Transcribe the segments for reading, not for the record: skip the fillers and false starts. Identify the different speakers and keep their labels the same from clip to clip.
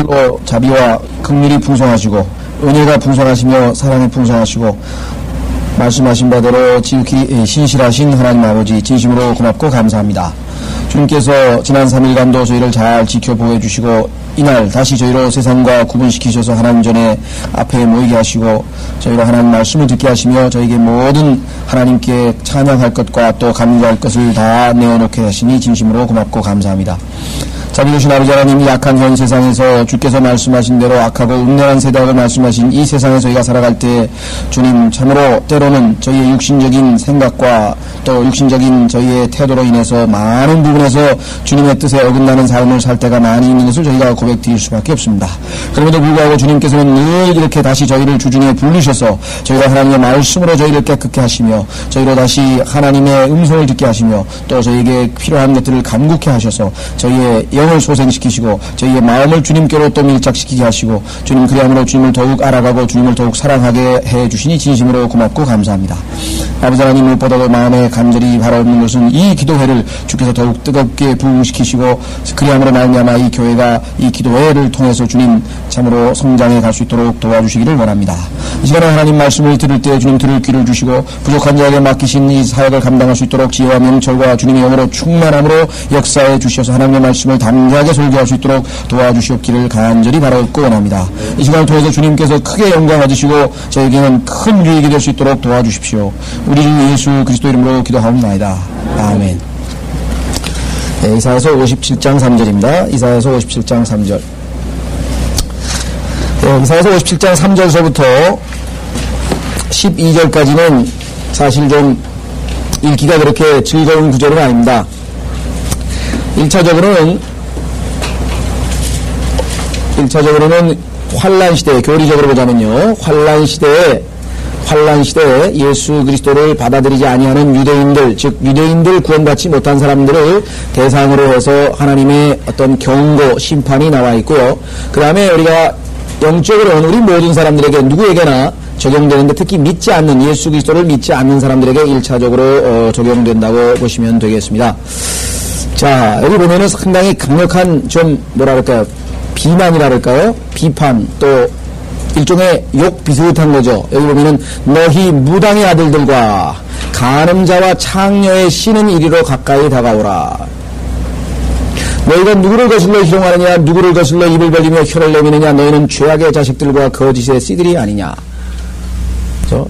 Speaker 1: 로 자비와 긍휼이 풍성하시고 은혜가 풍성하시며 사랑이 풍성하시고 말씀하신 바대로 지극히 신실하신 하나님 아버지 진심으로 고맙고 감사합니다. 주님께서 지난 3일간도 저희를 잘 지켜보호 주시고 이날 다시 저희로 세상과 구분시키셔서 하나님 전에 앞에 모이게 하시고 저희로 하나님 말씀을 듣게 하시며 저에게 모든 하나님께 찬양할 것과 또 감사할 것을 다 내어놓게 하시니 진심으로 고맙고 감사합니다. 자비로우신 아버지 하나님, 약한 현 세상에서 주께서 말씀하신 대로 악하고 음란한 세상을 말씀하신 이 세상에 저희가 살아갈 때 주님 참으로 때로는 저희의 육신적인 생각과 또 육신적인 저희의 태도로 인해서 많은 부분에서 주님의 뜻에 어긋나는 삶을 살 때가 많이 있는 것을 저희가 고백드릴 수밖에 없습니다. 그럼에도 불구하고 주님께서는 늘 이렇게 다시 저희를 주중에 부르셔서 저희가 하나님의 말씀으로 저희를 깨끗게 하시며 저희로 다시 하나님의 음성을 듣게 하시며 또 저희에게 필요한 것들을 감국해 하셔서 저희의 영을 소생시키시고 저희의 마음을 주님께로 또 밀착시키게 하시고 주님 그리함으로 주님을 더욱 알아가고 주님을 더욱 사랑하게 해주시니 진심으로 고맙고 감사합니다. 아버지 하나님, 무엇보다도 마음에 간절히 바라는 것은 이 기도회를 주께서 더욱 뜨겁게 부흥시키시고 그리함으로 말미암아 이 교회가 이 기도회를 통해서 주님 참으로 성장해 갈 수 있도록 도와주시기를 원합니다. 이 시간에 하나님 말씀을 들을 때 주님 들을 귀를 주시고 부족한 자에게 맡기신 이 사역을 감당할 수 있도록 지혜와 명철과 주님의 영으로 충만함으로 역사해 주셔서 하나님의 말씀을 담대하게 설교할 수 있도록 도와주시옵기를 간절히 바라고 원합니다. 이 시간을 통해서 주님께서 크게 영광 얻으시고 저에게는 큰 유익이 될 수 있도록 도와주십시오. 우리 주 예수 그리스도 이름으로 기도하옵나이다. 아멘. 네, 이사야서 57장 3절입니다. 이사야서 57장 3절. 네, 이사야서 57장 3절서부터 12절까지는 사실 좀 읽기가 그렇게 즐거운 구절은 아닙니다. 1차적으로는 환란 시대에, 교리적으로 보자면요, 환란 시대에 예수 그리스도를 받아들이지 아니하는 유대인들, 즉 유대인들 구원받지 못한 사람들을 대상으로 해서 하나님의 어떤 경고, 심판이 나와 있고요. 그 다음에 우리가 영적으로는 우리 모든 사람들에게 누구에게나 적용되는데 특히 믿지 않는, 예수 그리스도를 믿지 않는 사람들에게 1차적으로 적용된다고 보시면 되겠습니다. 자, 여기 보면은 상당히 강력한 좀 뭐랄까요, 비난이랄까요, 비판, 또 일종의 욕 비슷한 거죠. 여기 보면은 너희 무당의 아들들과 간음자와 창녀의 신은 이리로 가까이 다가오라. 너희가 누구를 거슬러 희롱하느냐, 누구를 거슬러 입을 벌리며 혀를 내미느냐, 너희는 죄악의 자식들과 거짓의 씨들이 아니냐.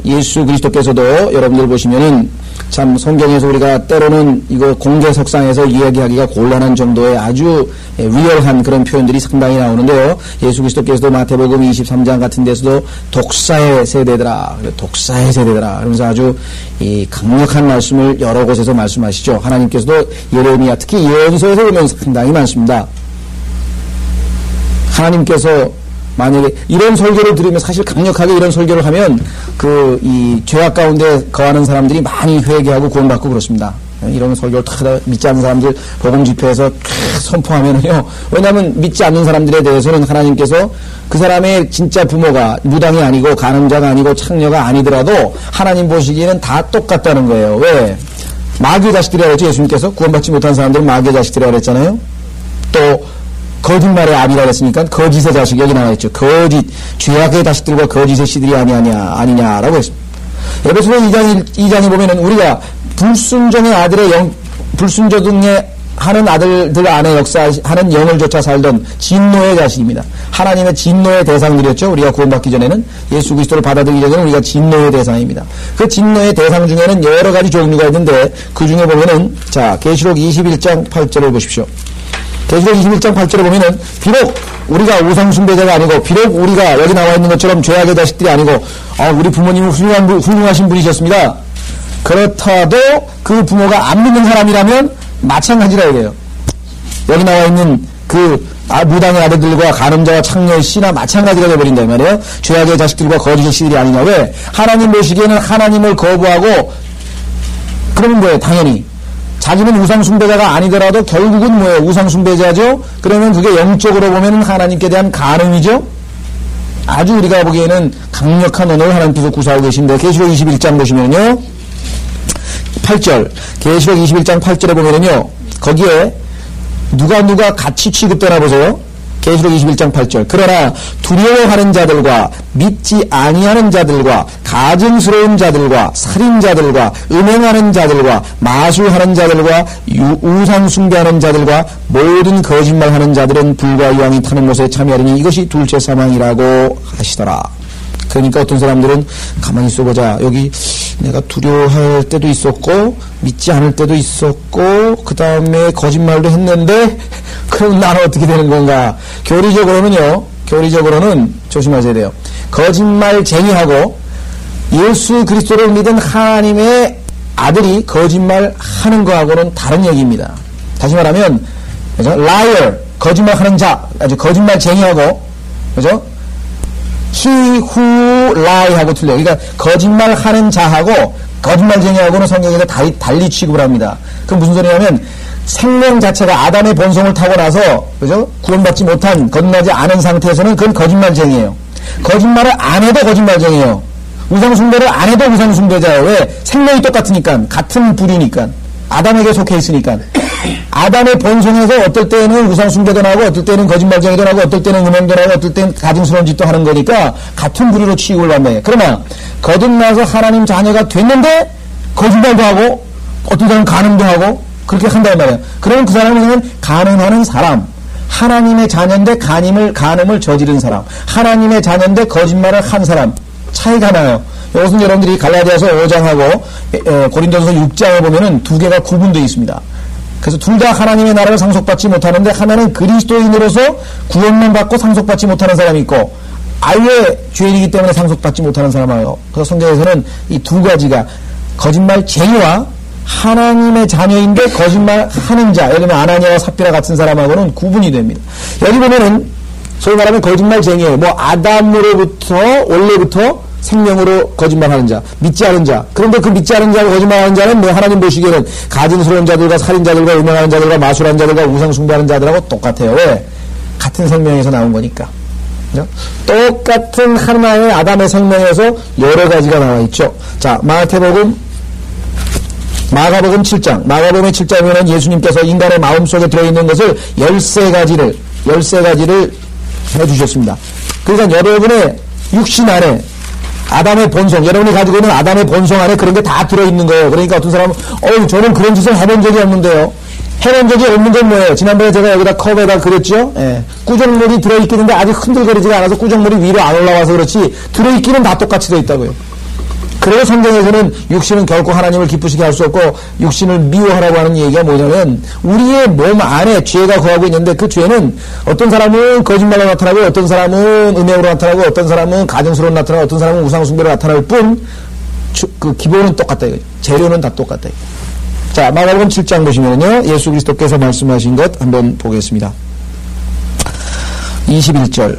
Speaker 1: 예수 그리스도께서도 여러분들 보시면은 참 성경에서 우리가 때로는 이거 공개석상에서 이야기하기가 곤란한 정도의 아주 리얼한 그런 표현들이 상당히 나오는데요. 예수 그리스도께서도 마태복음 23장 같은 데서도 독사의 세대들아, 그러면서 아주 이 강력한 말씀을 여러 곳에서 말씀하시죠. 하나님께서도 예레미야, 특히 예언서에서 보면 상당히 많습니다. 하나님께서 만약에 이런 설교를 들으면, 사실 강력하게 이런 설교를 하면 이 죄악 가운데 거하는 사람들이 많이 회개하고 구원받고 그렇습니다. 이런 설교를 다 믿지 않는 사람들 복음 집회에서 선포하면은요, 왜냐하면 믿지 않는 사람들에 대해서는 하나님께서 그 사람의 진짜 부모가 무당이 아니고 간음자가 아니고 창녀가 아니더라도 하나님 보시기에는 다 똑같다는 거예요. 왜? 마귀의 자식들이라고 했죠. 예수님께서 구원받지 못한 사람들은 마귀의 자식들이라고 했잖아요. 또 거짓말의 아비라고 했으니까 거짓의 자식, 여기 나와 있죠. 거짓, 죄악의 자식들과 거짓의 씨들이 아니냐라고 했습니다. 에베소서 2장에 보면은 우리가 불순종의 아들의 불순종의 하는 아들들 안에 역사하는 영을 쫓아 살던 진노의 자식입니다. 하나님의 진노의 대상들이었죠. 우리가 구원받기 전에는, 예수 그리스도를 받아들이기 전에는 우리가 진노의 대상입니다. 그 진노의 대상 중에는 여러 가지 종류가 있는데 그 중에 보면은, 자, 계시록 21장 8절을 보십시오. 계시록 21장 8절에 보면은, 비록 우리가 우상숭배자가 아니고, 비록 우리가 여기 나와 있는 것처럼 죄악의 자식들이 아니고, 우리 부모님은 훌륭하신 분이셨습니다. 그렇다도 그 부모가 안 믿는 사람이라면 마찬가지라 이래요. 여기 나와 있는 무당의 아들들과 간음자와 창녀의 씨나 마찬가지가 되어버린다 이 말이에요. 죄악의 자식들과 거짓의 씨들이 아니냐. 왜? 하나님 보시기에는 하나님을 거부하고, 그러면 뭐예요? 당연히 자기는 우상숭배자가 아니더라도 결국은 뭐예요? 우상숭배자죠? 그러면 그게 영적으로 보면 하나님께 대한 간음이죠? 아주 우리가 보기에는 강력한 언어를 하나님께서 구사하고 계신데, 계시록 21장 보시면요, 8절, 계시록 21장 8절에 보면은요, 거기에 누가 같이 취급되나 보세요. 계시록 21장 8절. 그러나 두려워하는 자들과 믿지 아니하는 자들과 가증스러운 자들과 살인자들과 음행하는 자들과 마술하는 자들과 우상 숭배하는 자들과 모든 거짓말하는 자들은 불과 유황이 타는 못에 참여하리니 이것이 둘째 사망이라고 하시더라. 그러니까 어떤 사람들은 가만히 있어보자. 여기 내가 두려워할 때도 있었고 믿지 않을 때도 있었고 그 다음에 거짓말도 했는데 그럼 나는 어떻게 되는 건가? 교리적으로는 조심하셔야 돼요. 거짓말쟁이하고 예수 그리스도를 믿은 하나님의 아들이 거짓말하는 거하고는 다른 얘기입니다. 다시 말하면 그죠? liar, 거짓말하는 자, 아주 거짓말쟁이하고 그죠? he who lie 하고 틀려요. 그러니까 거짓말하는 자하고 거짓말쟁이하고는 성경에서 달리 취급을 합니다. 그럼 무슨 소리냐면 생명 자체가 아담의 본성을 타고 나서 그죠? 구원받지 못한 거듭나지 않은 상태에서는 그건 거짓말쟁이에요. 거짓말을 안 해도 거짓말쟁이에요. 우상숭배를 안 해도 우상숭배자예요. 왜? 생명이 똑같으니까, 같은 부류니까, 아담에게 속해 있으니까. 아담의 본성에서 어떨 때는 우상숭배도 나고 어떨 때는 거짓말쟁이도 나고 어떨 때는 음행도 나고 어떨 때는 가증스러운 짓도 하는 거니까 같은 부류로 취급을 받는. 그러나 거듭나서 하나님 자녀가 됐는데 거짓말도 하고 어떤 사람은 간음도 하고 그렇게 한단 말이에요. 그러면 그 사람은 간음하는 사람, 하나님의 자녀인데 간음을 저지른 사람, 하나님의 자녀인데 거짓말을 한 사람 차이가 나요. 이것은 여러분들이 갈라디아서 5장하고 고린도서 6장을 보면은 두 개가 구분되어 있습니다. 그래서 둘 다 하나님의 나라를 상속받지 못하는데 하나는 그리스도인으로서 구원만 받고 상속받지 못하는 사람이 있고 아예 죄인이기 때문에 상속받지 못하는 사람이에요. 그래서 성경에서는 이 두 가지가 거짓말쟁이와 하나님의 자녀인데 거짓말하는 자, 예를 들면 아나니아와 삽비라 같은 사람하고는 구분이 됩니다. 여기 보면은 소위 말하면 거짓말쟁이에요. 뭐 아담으로부터 원래부터 생명으로 거짓말하는 자, 믿지 않은 자. 그런데 그 믿지 않은 자고 거짓말하는 자는 뭐 하나님 보시기에는 가증스러운 자들과 살인자들과 음행하는 자들과 마술하는 자들과 우상 숭배하는 자들하고 똑같아요. 왜? 같은 생명에서 나온 거니까. 그죠? 똑같은 하나의 아담의 생명에서 여러 가지가 나와 있죠. 자, 마가복음 7장. 마가복음 7장에는 예수님께서 인간의 마음속에 들어있는 것을 13가지를 해주셨습니다. 그러니까 여러분의 육신 안에 아담의 본성, 여러분이 가지고 있는 아담의 본성 안에 그런 게 다 들어있는 거예요. 그러니까 어떤 사람은 저는 그런 짓을 해본 적이 없는데요. 해본 적이 없는 건 뭐예요? 지난번에 제가 여기다 컵에다 그렸죠? 예. 꾸정물이 들어있긴 한데 아직 흔들거리지가 않아서 꾸정물이 위로 안 올라와서 그렇지 들어있기는 다 똑같이 들어있다고요. 그래서 성경에서는 육신은 결코 하나님을 기쁘시게 할 수 없고 육신을 미워하라고 하는 얘기가 뭐냐면 우리의 몸 안에 죄가 거하고 있는데 그 죄는 어떤 사람은 거짓말로 나타나고 어떤 사람은 음행으로 나타나고 어떤 사람은 가증스러운 나타나고 어떤 사람은 우상숭배로 나타날 뿐 그 기본은 똑같다 이거죠. 재료는 다 똑같다 이거죠. 자, 마가복음 7장 보시면요. 예수 그리스도께서 말씀하신 것 한번 보겠습니다. 21절.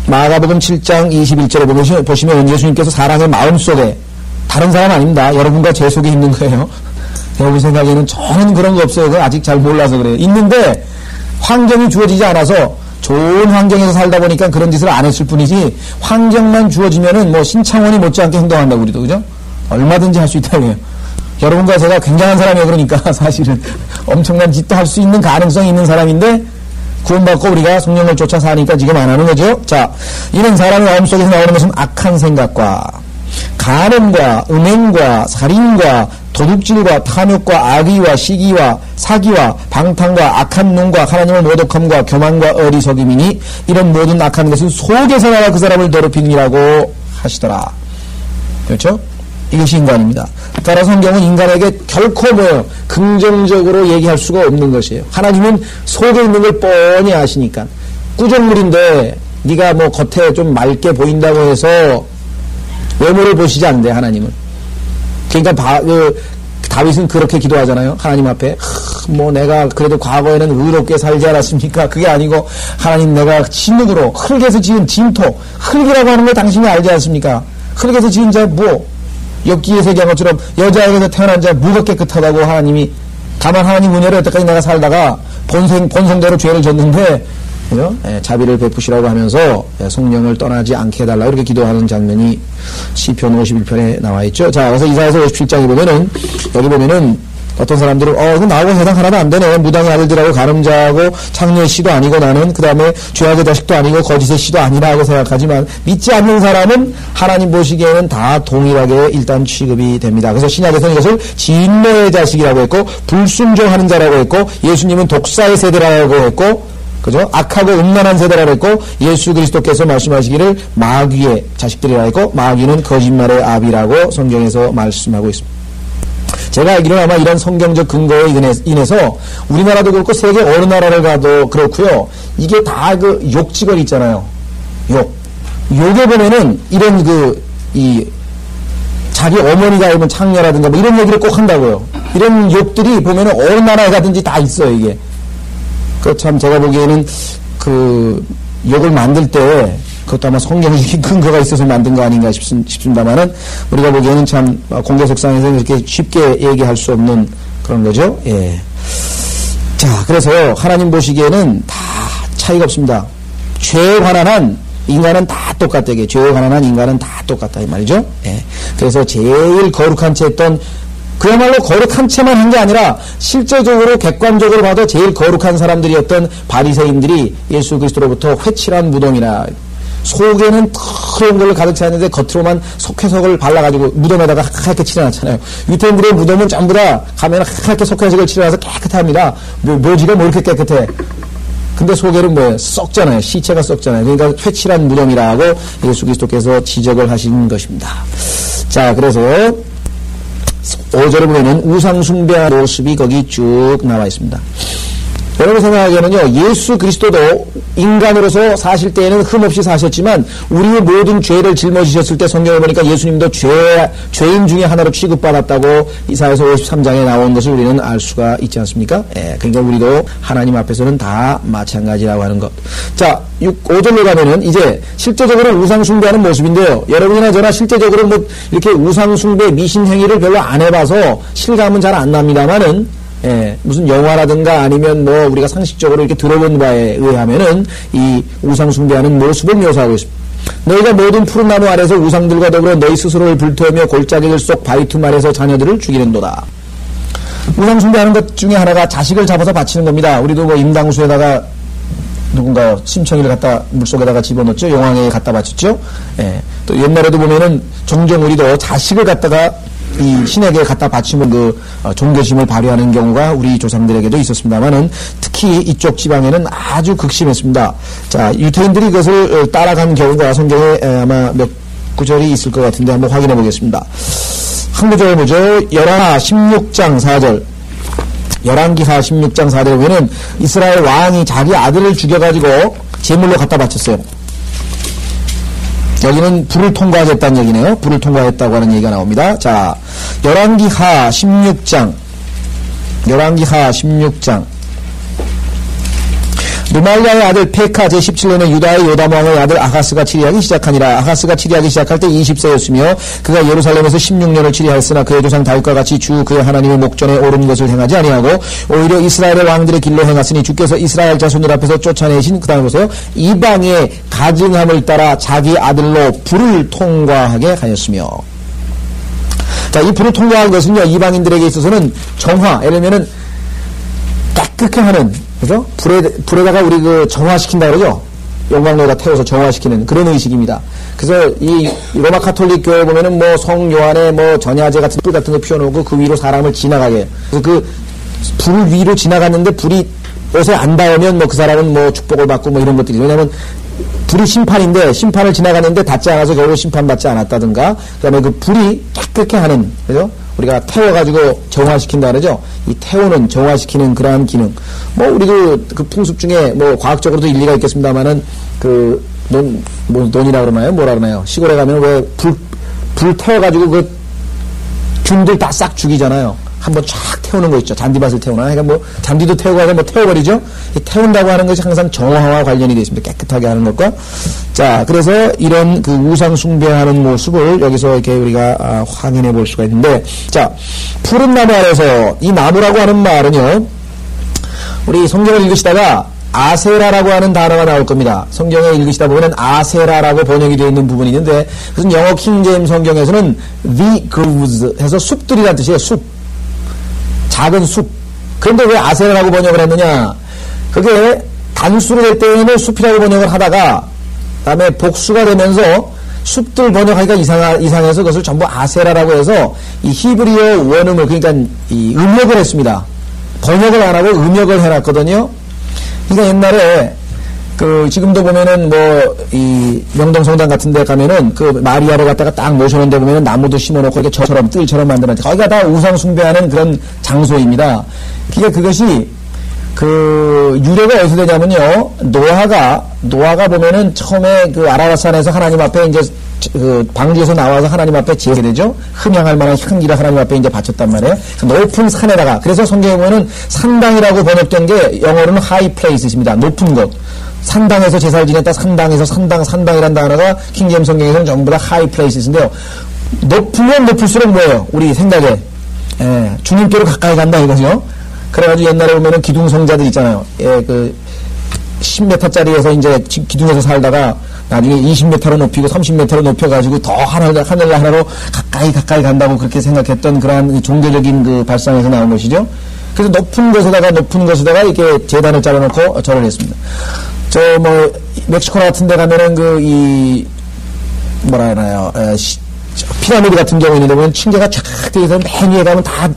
Speaker 1: 마가복음 7장 21절에 보시면 예수님께서 사람의 마음속에 다른 사람 아닙니다. 여러분과 제 속에 있는 거예요. 여러분 생각에는 저는 그런 거 없어요. 그거 아직 잘 몰라서 그래요. 있는데 환경이 주어지지 않아서 좋은 환경에서 살다 보니까 그런 짓을 안 했을 뿐이지 환경만 주어지면은 뭐 신창원이 못지않게 행동한다고 우리도 그죠? 얼마든지 할 수 있다고요. 여러분과 제가 굉장한 사람이에요. 그러니까 사실은 엄청난 짓도 할 수 있는 가능성이 있는 사람인데 구원받고 우리가 성령을 쫓아 사니까 지금 안 하는 거죠. 자, 이는 사람의 마음속에서 나오는 것은 악한 생각과 간음과 음행과 살인과 도둑질과 탐욕과 악의와 시기와 사기와 방탕과 악한 눈과 하나님을 모독함과 교만과 어리석임이니 이런 모든 악한 것은 속에서 나와 그 사람을 더럽히니라고 하시더라. 그렇죠? 이것이 인간입니다. 따라 성경은 인간에게 결코 긍정적으로 얘기할 수가 없는 것이에요. 하나님은 속에 있는 걸 뻔히 아시니까. 꾸정물인데 네가 뭐 겉에 좀 맑게 보인다고 해서 외모를 보시지 않는데 하나님은. 그러니까 다윗은 그렇게 기도하잖아요. 하나님 앞에 뭐 내가 그래도 과거에는 의롭게 살지 않았습니까? 그게 아니고 하나님 내가 진흙으로 흙에서 지은 진토 흙이라고 하는 걸 당신이 알지 않습니까? 흙에서 지은 자 엽기에서 얘기한 것처럼 여자에게서 태어난 자 무가 깨끗하다고 하나님이 다만 하나님 은혜로 여태까지 내가 살다가 본성대로 죄를 졌는데 자비를 베푸시라고 하면서 성령을 떠나지 않게 해달라 이렇게 기도하는 장면이 시편 51편에 나와 있죠. 자, 그래서 이사야서 57장에 보면은 여기 보면은 어떤 사람들은 그 나하고 해당 하나도 안 되네. 무당의 아들들하고 가늠자하고 창녀의 씨도 아니고 나는 그 다음에 죄악의 자식도 아니고 거짓의 씨도 아니라고 생각하지만 믿지 않는 사람은 하나님 보시기에는 다 동일하게 일단 취급이 됩니다. 그래서 신약에서는 이것을 진노의 자식이라고 했고 불순종하는 자라고 했고 예수님은 독사의 세대라고 했고 그죠? 악하고 음란한 세대라고 했고 예수 그리스도께서 말씀하시기를 마귀의 자식들이라고 했고 마귀는 거짓말의 아비라고 성경에서 말씀하고 있습니다. 제가 알기로는 아마 이런 성경적 근거에 인해서 우리나라도 그렇고 세계 어느 나라를 가도 그렇고요. 이게 다 그 욕지거리 있잖아요. 욕에 보면은 이런 자기 어머니가 입은 창녀라든가 뭐 이런 얘기를 꼭 한다고요. 이런 욕들이 보면은 어느 나라에 가든지 다 있어요, 이게. 참 제가 보기에는 욕을 만들 때 그것도 아마 성경적인 근거가 있어서 만든 거 아닌가 싶습니다만은 우리가 보기에는 참 공개석상에서 이렇게 쉽게 얘기할 수 없는 그런 거죠. 예. 자, 그래서 하나님 보시기에는 다 차이가 없습니다. 죄에 관한 한 인간은 다 똑같다. 이게 죄에 관한 한 인간은 다 똑같다 이 말이죠. 예. 그래서 제일 거룩한 채 했던 그야말로 거룩한 채만 한 게 아니라 실제적으로 객관적으로 봐도 제일 거룩한 사람들이었던 바리새인들이 예수 그리스도로부터 회칠한 무덤이라 속에는 더러운 걸로 가득 찼는데 겉으로만 속회석을 발라가지고 무덤에다가 하얗게 칠해놨잖아요. 유태인들의 무덤은 전부 다 가면 하얗게 속회석을 칠해놔서 깨끗합니다. 묘지가 뭐 이렇게 깨끗해. 근데 속에는 뭐예요? 썩잖아요. 시체가 썩잖아요. 그러니까 회칠한 무덤이라고 예수 그리스도께서 지적을 하신 것입니다. 자, 그래서 5절에 보면은 우상숭배하는 모습이 거기 쭉 나와 있습니다. 여러분 생각하기에는요, 예수 그리스도도 인간으로서 사실 때에는 흠없이 사셨지만 우리의 모든 죄를 짊어지셨을 때 성경에 보니까 예수님도 죄인 중에 하나로 취급받았다고 이사야서 53장에 나온 것을 우리는 알 수가 있지 않습니까? 예, 그러니까 우리도 하나님 앞에서는 다 마찬가지라고 하는 것. 자, 5절로 가면은 이제 실제적으로 우상숭배하는 모습인데요. 여러분이나 저나 실제적으로 뭐 이렇게 우상숭배 미신행위를 별로 안 해봐서 실감은 잘 안 납니다만은 예, 무슨 영화라든가 아니면 뭐 우리가 상식적으로 이렇게 들어본 바에 의하면은 이 우상숭배하는 모습을 묘사하고 있습니다. 너희가 모든 푸른 나무 아래서 우상들과 더불어 너희 스스로를 불태우며 골짜기들 속 바위틈 아래서 자녀들을 죽이는도다. 우상숭배하는 것 중에 하나가 자식을 잡아서 바치는 겁니다. 우리도 뭐 임당수에다가 누군가요? 심청이를 갖다 물속에다가 집어넣었죠. 용왕에 갖다 바쳤죠. 예. 또 옛날에도 보면은 종종 우리도 자식을 갖다가 이 신에게 갖다 바치면 종교심을 발휘하는 경우가 우리 조상들에게도 있었습니다만은 특히 이쪽 지방에는 아주 극심했습니다. 자, 유태인들이 그것을 따라간 경우가 성경에 아마 몇 구절이 있을 것 같은데 한번 확인해 보겠습니다. 한 구절 보죠. 열왕기하 16장 4절. 열왕기하 16장 4절에 보면은 이스라엘 왕이 자기 아들을 죽여가지고 제물로 갖다 바쳤어요. 여기는 불을 통과하겠다는 얘기네요. 불을 통과했다고 하는 얘기가 나옵니다. 자, 열왕기하 16장. 르말리아의 아들 페카 제17년에 유다의 요담왕의 아들 아하스가 치리하기 시작하니라. 아하스가 치리하기 시작할 때 20세였으며 그가 예루살렘에서 16년을 치리하였으나 그의 조상 다윗과 같이 주 그의 하나님의 목전에 옳은 것을 행하지 아니하고 오히려 이스라엘의 왕들의 길로 행하으니 주께서 이스라엘 자손들 앞에서 쫓아내신 그 다음에 보세요. 이방의 가증함을 따라 자기 아들로 불을 통과하게 하였으며. 자, 이 불을 통과한 것은요, 이방인들에게 있어서는 정화, 예를 들면은 깨끗게 하는, 그죠? 불에다가 우리 정화시킨다 그러죠? 영광로에다 태워서 정화시키는 그런 의식입니다. 그래서 이 로마 카톨릭 교회 보면은 뭐 성 요한의 뭐 전야제 같은 불 같은 거 피워놓고 그 위로 사람을 지나가게 해요. 그래서 그 불 위로 지나갔는데 불이 옷에 안 닿으면 뭐 그 사람은 뭐 축복을 받고 뭐 이런 것들이. 왜냐면 불이 심판인데 심판을 지나갔는데 닿지 않아서 결국 심판받지 않았다든가, 그 다음에 그 불이 깨끗게 하는, 그죠? 우리가 태워가지고 정화시킨다 그러죠? 이 태우는, 정화시키는 그러한 기능. 뭐, 우리도 그 풍습 중에 뭐, 과학적으로도 일리가 있겠습니다만은, 논이라 그러나요? 뭐라 그러나요? 시골에 가면 왜 불 태워가지고 그 균들 다 싹 죽이잖아요. 한번 쫙 태우는 거 있죠. 잔디밭을 태우나. 그러니까 뭐, 잔디도 태우고 하면 뭐 태워버리죠? 이 태운다고 하는 것이 항상 정화와 관련이 되어 있습니다. 깨끗하게 하는 것과. 자, 그래서 이런 그 우상숭배하는 모습을 여기서 이렇게 우리가 확인해 볼 수가 있는데, 자, 푸른 나무 아래서 이 나무라고 하는 말은요, 우리 성경을 읽으시다가 아세라라고 하는 단어가 나올 겁니다. 성경에 읽으시다 보면 아세라라고 번역이 되어 있는 부분이 있는데, 그것은 영어 킹제임 성경에서는 the groves 해서 숲들이라는 뜻이에요. 숲. 작은 숲. 그런데 왜 아세라라고 번역을 했느냐? 그게 단수로 될 때에는 숲이라고 번역을 하다가 다음에 복수가 되면서 숲들 번역하기가 이상해서 그것을 전부 아세라라고 해서 이 히브리어 원음을 그러니까 이 음역을 했습니다. 번역을 안 하고 음역을 해놨거든요. 그러니까 옛날에 지금도 보면은 이 명동성당 같은 데 가면은 마리아를 갖다가 딱 모셔놓은 데 보면은 나무도 심어놓고 이렇게 저처럼 뜰처럼 만들어놨지. 거기가 다 우상숭배하는 그런 장소입니다. 그것이 유래가 어디서 되냐면요. 노아가 보면은 처음에 아라랏산에서 하나님 앞에 이제 방주에서 나와서 하나님 앞에 제게 되죠. 흠양할 만한 향기를 하나님 앞에 이제 바쳤단 말이에요. 높은 산에다가. 그래서 성경에 보면은 산당이라고 번역된 게 영어로는 high places입니다. 높은 곳. 산당에서 제사를 지냈다. 산당이란 단어가 킹제임 성경에서는 전부 다 high places인데요. 높으면 높을수록 뭐예요? 우리 생각에. 주님께로 가까이 간다 이거죠. 그래가지고 옛날에 보면은 기둥성자들 있잖아요. 10m짜리에서 이제 기둥에서 살다가 나중에 20m로 높이고 30m로 높여가지고 더 하늘나라로 가까이 간다고 그렇게 생각했던 그러한 종교적인 발상에서 나온 것이죠. 그래서 높은 곳에다가 이렇게 제단을 짜려놓고 절을 했습니다. 멕시코 같은 데 가면은 뭐라 해나요, 피라미드 같은 경우 있는데 보면 층계가 쫙 되어 있어서 맨 위에 가면 다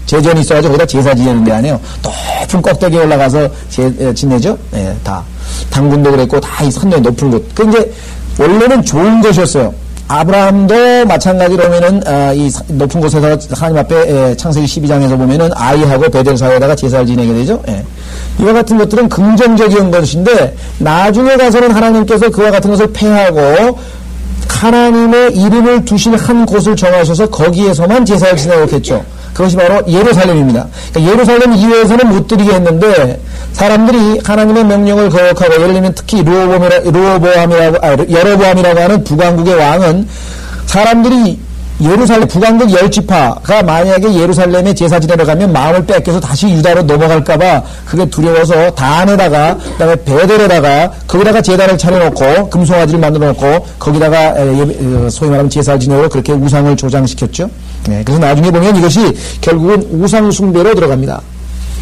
Speaker 1: 제전이 있어가지고 거기다 제사 지내는 데 아니에요. 높은 꼭대기에 올라가서 지내죠. 다. 당군도 그랬고 다 이 산에 높은 곳. 이제 원래는 좋은 것이었어요. 아브라함도 마찬가지로 보면은 이 높은 곳에서 하나님 앞에 창세기 12장에서 보면은 아이하고 베델 사이에다가 제사를 지내게 되죠. 이와 같은 것들은 긍정적인 것인데 나중에 가서는 하나님께서 그와 같은 것을 폐하고 하나님의 이름을 두신 한 곳을 정하셔서 거기에서만 제사를 지내겠죠. 그것이 바로 예루살렘입니다. 그러니까 예루살렘 이외에서는 못 드리게 했는데 사람들이 하나님의 명령을 거역하고 예를 들면 특히 여로보암이라고 하는 북왕국의 왕은 사람들이 예루살렘 북왕국 10지파가 만약에 예루살렘에 제사 지내러 가면 마음을 뺏겨서 다시 유다로 넘어갈까봐 그게 두려워서 단에다가 그다음에 베델에다가 거기다가 제단을 차려놓고 금송아지를 만들어놓고 거기다가 소위 말하면 제사 지내러 그렇게 우상을 조장시켰죠. 그래서 나중에 보면 이것이 결국은 우상 숭배로 들어갑니다.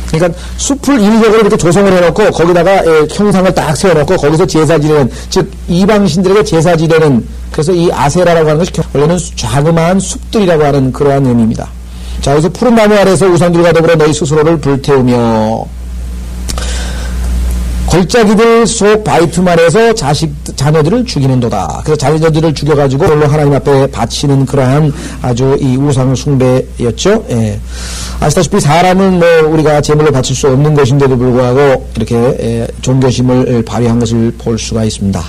Speaker 1: 그러니까 숲을 인위적으로 이렇게 조성을 해놓고 거기다가 형상을 딱 세워놓고 거기서 제사 지내는, 즉 이방신들에게 제사 지내는, 그래서 이 아세라라고 하는 것이 원래는 자그마한 숲들이라고 하는 그러한 의미입니다. 자, 그래서 푸른 나무 아래서 우상들과 더불어 너희 스스로를 불태우며 골짜기들 속 바위투만에서 자녀들을 죽이는도다. 그래서 자녀들을 죽여가지고 홀로 하나님 앞에 바치는 그러한 아주 이 우상 숭배였죠. 아시다시피 사람은 우리가 제물로 바칠 수 없는 것인데도 불구하고 이렇게 존경심을 발휘한 것을 볼 수가 있습니다.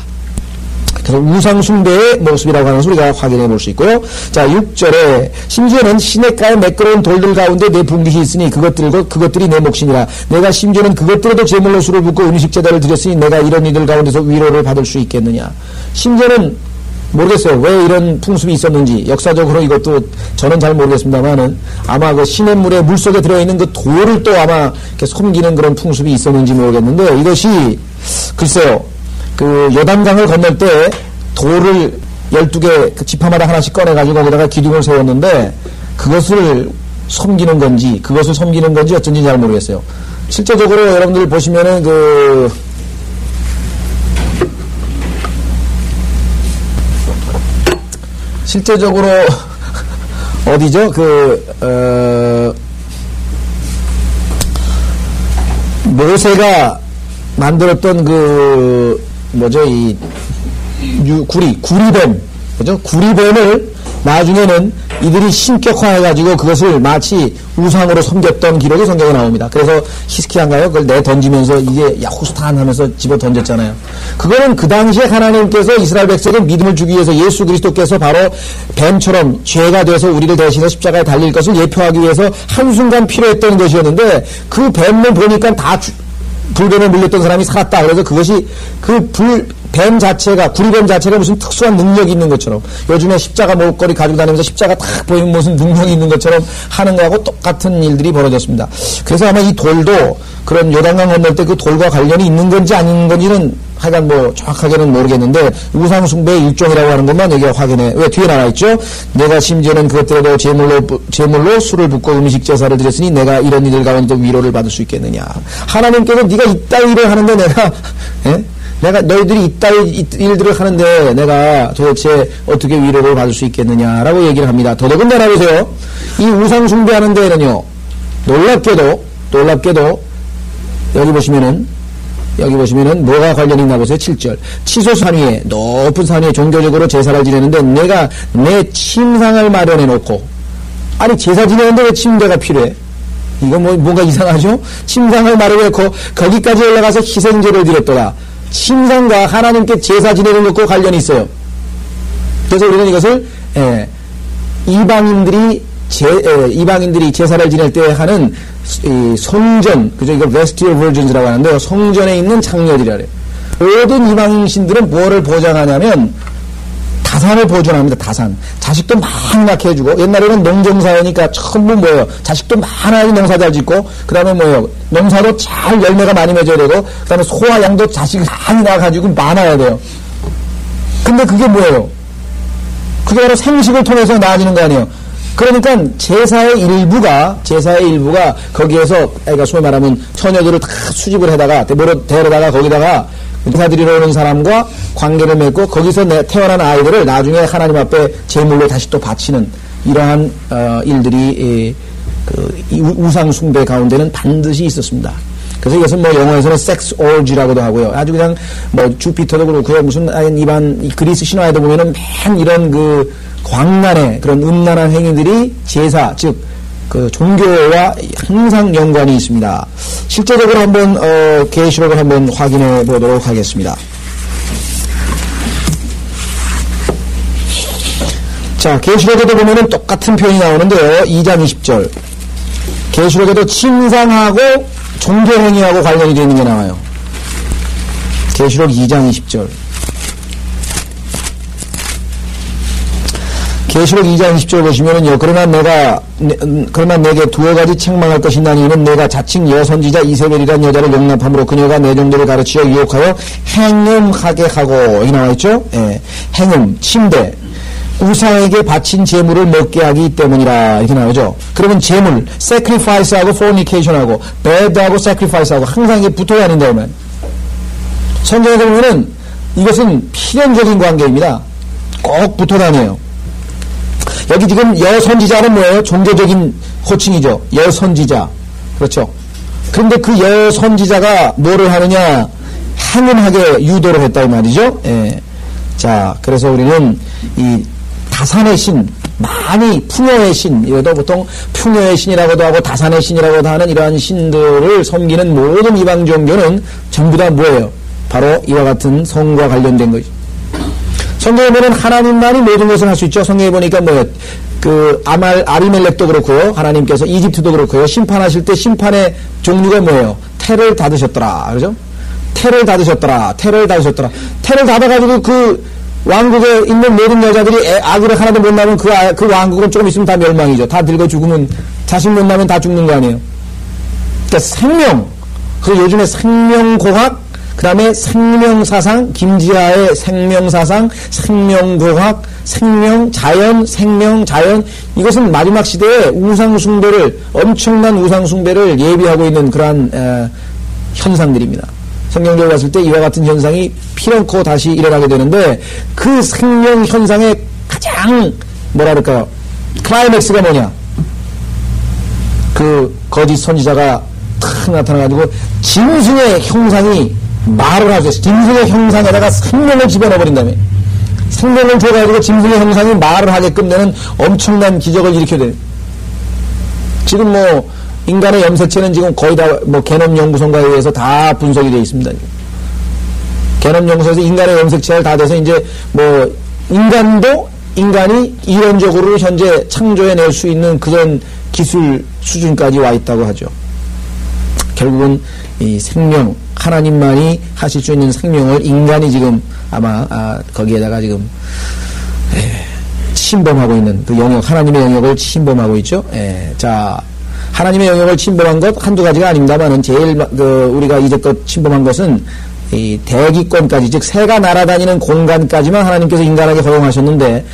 Speaker 1: 그래서 우상숭배의 모습이라고 하는 것을 우리가 확인해 볼 수 있고요. 자, 6절에 심지어는 시냇가의 매끄러운 돌들 가운데 내 분깃이 있으니 그것들이 내 몫이니라. 내가 심지어는 그것들에도 제물로 술을 붓고 음식 제단을 드렸으니 내가 이런 이들 가운데서 위로를 받을 수 있겠느냐. 심지어는 모르겠어요. 왜 이런 풍습이 있었는지. 역사적으로 이것도 저는 잘 모르겠습니다만은 아마 그 시냇물에 물속에 들어있는 그 돌을 또 아마 이렇게 섬기는 그런 풍습이 있었는지 모르겠는데 이것이 글쎄요. 그 요단강을 건널 때 돌을 12개 그 지파마다 하나씩 꺼내가지고 거기다가 기둥을 세웠는데 그것을 섬기는 건지 어쩐지 잘 모르겠어요. 실제적으로 여러분들 보시면은 실제적으로 어디죠? 모세가 만들었던 이 구리뱀, 그죠? 구리뱀을 나중에는 이들이 신격화해가지고 그것을 마치 우상으로 섬겼던 기록이 성경에 나옵니다. 그래서 히스키야인가요? 그걸 내던지면서 이게 야후스탄 하면서 집어 던졌잖아요. 그거는 그 당시에 하나님께서 이스라엘 백성의 믿음을 주기 위해서 예수 그리스도께서 바로 뱀처럼 죄가 돼서 우리를 대신해 십자가에 달릴 것을 예표하기 위해서 한순간 필요했던 것이었는데 그 뱀을 보니까 다 불뱀에 물렸던 사람이 살았다. 그래서 그것이 뱀 자체가, 구리뱀 자체가 무슨 특수한 능력이 있는 것처럼 요즘에 십자가 목걸이 가지고 다니면서 십자가 딱 보이면 무슨 능력이 있는 것처럼 하는 거하고 똑같은 일들이 벌어졌습니다. 그래서 아마 이 돌도 그런 요단강 건널 때 그 돌과 관련이 있는 건지 아닌 건지는 하여간 뭐 정확하게는 모르겠는데 우상숭배의 일종이라고 하는 것만 여기가 확인해. 왜 뒤에 나와 있죠? 내가 심지어는 그것들에도 제물로 술을 붓고 음식 제사를 드렸으니 내가 이런 이들 가운데 위로를 받을 수 있겠느냐. 하나님께서 네가 이따위 일을 하는데 내가 너희들이 이따위 일들을 하는데 내가 도대체 어떻게 위로를 받을 수 있겠느냐라고 얘기를 합니다. 더더군다나 보세요. 이 우상숭배하는 데에는요. 놀랍게도 여기 보시면은 뭐가 관련이 있나 보세요. 7절. 치소산 위에 높은 산 위에 종교적으로 제사를 지내는데 내가 내 침상을 마련해 놓고 아니 제사 지내는데 왜 침대가 필요해? 이거 뭔가 이상하죠? 침상을 마련해 놓고 거기까지 올라가서 희생제를 드렸더라. 침상과 하나님께 제사 지내는 것과 관련이 있어요. 그래서 우리는 이것을 이방인들이 제사를 지낼 때 하는 이 성전, 그죠? 이걸 vestal virgins라고 하는데요. 성전에 있는 장녀들이라 그래요. 모든 이방인 신들은 뭐를 보장하냐면 다산을 보존합니다. 다산. 자식도 많이 낳게 해주고 옛날에는 농경사회니까 전부 뭐예요? 자식도 많아야지 농사 잘 짓고 그 다음에 뭐예요? 농사도 잘 열매가 많이 맺어야 되고 그 다음에 소와 양도 자식이 많이 낳아가지고 많아야 돼요. 근데 그게 뭐예요? 그게 바로 생식을 통해서 나아지는 거 아니에요? 그러니까 제사의 일부가 거기에서 그러니까 소위 말하면 처녀들을 다 수집을 해다가 데려다가 거기다가 제사드리러 오는 사람과 관계를 맺고 거기서 태어난 아이들을 나중에 하나님 앞에 제물로 다시 또 바치는 이러한 일들이 우상 숭배 가운데는 반드시 있었습니다. 그래서 이것은 뭐 영어에서는 섹스 orgy라고도 하고요. 아주 그냥 뭐 주피터도 그렇고요. 무슨 일반 그리스 신화에도 보면은 맨 이런 그 광란의 그런 음란한 행위들이 제사, 즉 그 종교와 항상 연관이 있습니다. 실제적으로 한번 계시록을 한번 확인해 보도록 하겠습니다. 자, 계시록에도 보면은 똑같은 표현이 나오는데요. 2장 20절. 계시록에도 침상하고 종교 행위하고 관련이 되어 있는 게 나와요. 계시록 2장 20절. 계시록 2장 20절 보시면은요. 그러나 내게 두어 가지 책망할 것이 있나니 이는 내가 자칭 여선지자 이세벨이라는 여자를 용납함으로 그녀가 내 종들을 가르치어 유혹하여 행음하게 하고 여기 나와있죠. 예. 행음, 침대, 우상에게 바친 제물을 먹게 하기 때문이라 이렇게 나오죠. 그러면 제물, sacrifice하고 fornication하고 bed하고 sacrifice하고 항상 이게 붙어 다닌다 그러면 성경에 보면은 이것은 필연적인 관계입니다. 꼭 붙어 다녀요. 여기 지금 여선지자는 뭐예요? 종교적인 호칭이죠. 여선지자. 그렇죠. 그런데 그 여선지자가 뭐를 하느냐? 행음하게 유도를 했다 이 말이죠. 예. 자, 그래서 우리는 이 다산의 신, 많이 풍요의 신, 이것도 보통 풍요의 신이라고도 하고 다산의 신이라고도 하는 이러한 신들을 섬기는 모든 이방 종교는 전부 다 뭐예요? 바로 이와 같은 성과 관련된 것이죠. 성경에 보면 하나님만이 모든 것을 할 수 있죠. 성경에 보니까 아리멜렉도 그렇고요. 하나님께서 이집트도 그렇고요. 심판하실 때 심판의 종류가 뭐예요? 태를 닫으셨더라. 그죠? 태를 닫으셨더라. 태를 닫아가지고 그 왕국에 있는 모든 여자들이 아기를 하나도 못 낳으면 그 왕국은 조금 있으면 다 멸망이죠. 다 늙어 죽으면, 자식 못 낳으면 다 죽는 거 아니에요. 그러니까 생명, 그 요즘에 생명공학, 그 다음에 생명사상, 김지하의 생명사상, 생명공학, 생명자연, 이것은 마지막 시대에 엄청난 우상숭배를 예비하고 있는 그러한 현상들입니다. 성경적으로 봤을 때 이와 같은 현상이 피렁코 다시 일어나게 되는데 그 생명 현상의 가장 클라이맥스가 뭐냐? 그 거짓 선지자가 탁 나타나가지고 짐승의 형상이 말을 하죠. 짐승의 형상에다가 생명을 집어넣어버린다며. 생명을 줘가지고 짐승의 형상이 말을 하게끔 되는 엄청난 기적을 일으켜야 돼요. 지금 인간의 염색체는 지금 거의 다 게놈 연구소에 의해서 다 분석이 되어 있습니다. 게놈 연구소에서 인간의 염색체를 다 돼서 이제 인간이 이론적으로 현재 창조해낼 수 있는 그런 기술 수준까지 와 있다고 하죠. 결국은 이 생명, 하나님만이 하실 수 있는 생명을 인간이 지금 아마 거기에다가 지금 침범하고 있는 그 영역, 하나님의 영역을 침범하고 있죠. 자, 하나님의 영역을 침범한 것 한두 가지가 아닙니다만은 제일 우리가 이제껏 침범한 것은 이 대기권까지, 즉 새가 날아다니는 공간까지만 하나님께서 인간에게 허용하셨는데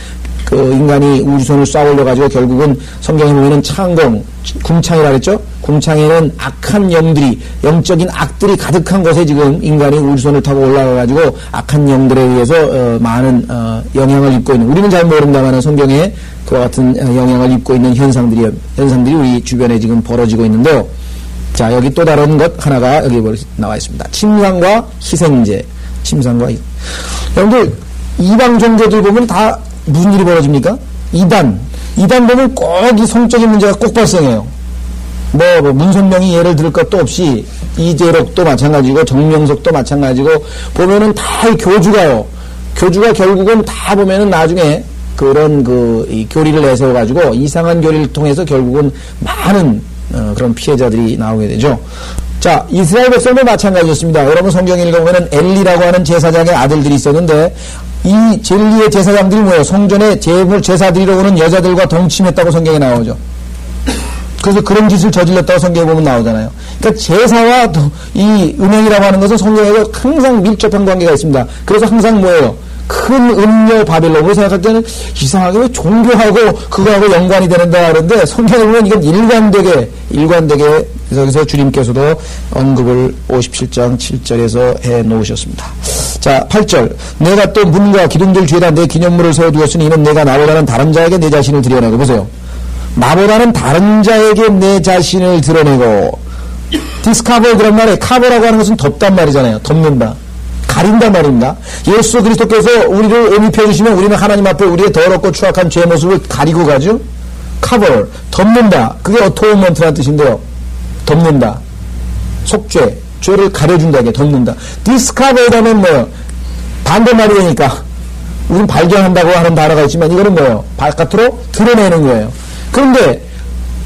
Speaker 1: 그 인간이 우주선을 쏴올려 가지고 결국은 성경에 보면은 창공, 궁창이라 그랬죠? 궁창에는 악한 영들이, 영적인 악들이 가득한 곳에 지금 인간이 우주선을 타고 올라가 가지고 악한 영들에 의해서 많은 영향을 입고 있는, 우리는 잘 모른다마는 성경에 그와 같은 영향을 입고 있는 현상들이 우리 주변에 지금 벌어지고 있는데요. 자, 여기 또 다른 것 하나가 여기 나와 있습니다. 침상과 희생제. 침상과 희생. 여러분들, 이방 종교들 보면 다 무슨 일이 벌어집니까? 이단 보면 꼭 이 성적인 문제가 꼭 발생해요. 뭐 문선명이 예를 들을 것도 없이 이재록도 마찬가지고 정명석도 마찬가지고 보면은 다 교주가요. 교주가 결국은 다 보면은 나중에 그런 이 교리를 내세워가지고 이상한 교리를 통해서 결국은 많은 그런 피해자들이 나오게 되죠. 자, 이스라엘 백성도 마찬가지였습니다. 여러분 성경 읽어보면은 엘리라고 하는 제사장의 아들들이 있었는데 이 젤리의 제사장들이 뭐예요? 성전에 제사 드리러 오는 여자들과 동침했다고 성경에 나오죠. 그래서 그런 짓을 저질렀다고 성경에 보면 나오잖아요. 그러니까 제사와 이 음행이라고 하는 것은 성경에서 항상 밀접한 관계가 있습니다. 그래서 항상 뭐예요? 큰 음녀 바빌론으로 생각할 때는 이상하게 왜 종교하고 그거하고 연관이 되는다 그러는데 성경에 보면 이건 일관되게 여기서 주님께서도 언급을 57장 7절에서 해 놓으셨습니다. 자, 8절. 내가 또 문과 기둥들 뒤에다 내 기념물을 세워두었으니 이는 내가 나보다는 다른 자에게 내 자신을 드러내고, 보세요. 나보다는 다른 자에게 내 자신을 드러내고, 디스카버 그런 말에 카버라고 하는 것은 덮단 말이잖아요. 덮는다. 가린단 말입니다. 예수 그리스도께서 우리를 의미해 주시면 우리는 하나님 앞에 우리의 더럽고 추악한 죄의 모습을 가리고 가죠. cover, 덮는다. 그게 어토먼트라는 뜻인데요. 덮는다. 속죄, 죄를 가려준다. 이게 덮는다. discover라면 뭐예요? 반대말이 되니까 우린 발견한다고 하는 단어가 있지만 이거는 뭐예요? 바깥으로 드러내는 거예요. 그런데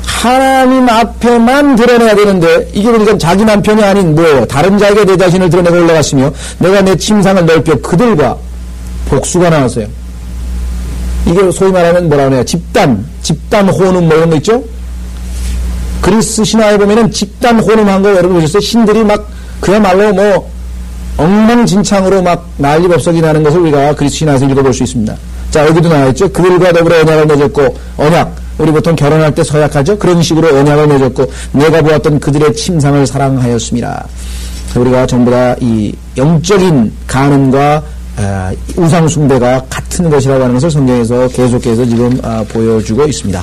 Speaker 1: 하나님 앞에만 드러내야 되는데 이게 그러니까 자기 남편이 아닌 뭐예요? 다른 자에게 내 자신을 드러내고 올라갔으며 내가 내 침상을 넓혀 그들과 복수가 나왔어요. 이게 소위 말하면 뭐라 그래요? 집단 혼음 뭐 이런 거 있죠? 그리스 신화에 보면은 집단 혼음한 거 여러분 보셨어요? 신들이 막 그야말로 뭐 엉망진창으로 막 난리법석이 나는 것을 우리가 그리스 신화에서 읽어볼 수 있습니다. 자, 여기도 나와있죠? 그들과 더불어 언약을 맺었고, 언약, 우리 보통 결혼할 때 서약하죠? 그런 식으로 언약을 맺었고, 내가 보았던 그들의 침상을 사랑하였습니다. 우리가 전부 다 이 영적인 간음과 우상숭배가 같은 것이라고 하는 것을 성경에서 계속해서 지금 보여주고 있습니다.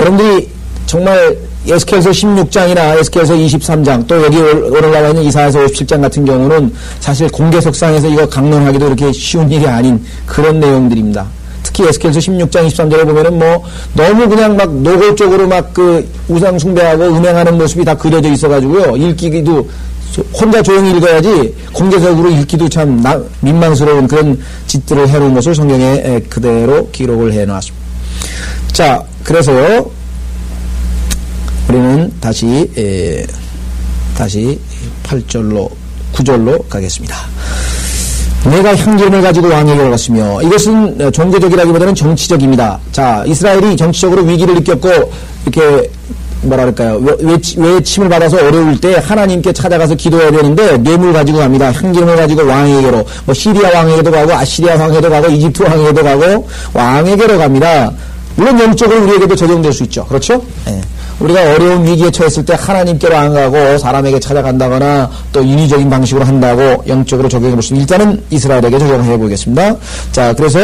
Speaker 1: 여러분들이 정말 에스겔서 16장이나 에스겔서 23장 또 여기 올라와 있는 이사야서 57장 같은 경우는 사실 공개석상에서 이거 강론하기도 이렇게 쉬운 일이 아닌 그런 내용들입니다. 특히 에스겔서 16장 23절에 보면은 뭐 너무 그냥 막 노골적으로 막 그 우상 숭배하고 음행하는 모습이 다 그려져 있어가지고요. 읽기도 혼자 조용히 읽어야지 공개적으로 읽기도 참 민망스러운 그런 짓들을 해놓은 것을 성경에 그대로 기록을 해놨습니다. 자, 그래서요. 우리는 다시 8절로 9절로 가겠습니다. 내가 향기름을 가지고 왕에게로 갔으며 이것은 종교적이라기보다는 정치적입니다. 자, 이스라엘이 정치적으로 위기를 느꼈고 이렇게 뭐랄까요 외침을 받아서 어려울 때 하나님께 찾아가서 기도해야 되는데 뇌물 가지고 갑니다. 향기름을 가지고 왕에게로 뭐 시리아 왕에게도 가고 아시리아 왕에게도 가고 이집트 왕에게도 가고 왕에게로 갑니다. 물론 영적으로 우리에게도 적용될 수 있죠. 그렇죠? 네. 우리가 어려운 위기에 처했을 때 하나님께로 안 가고 사람에게 찾아간다거나 또 인위적인 방식으로 한다고 영적으로 적용해 볼 수 있는 일단은 이스라엘에게 적용해 보겠습니다. 자, 그래서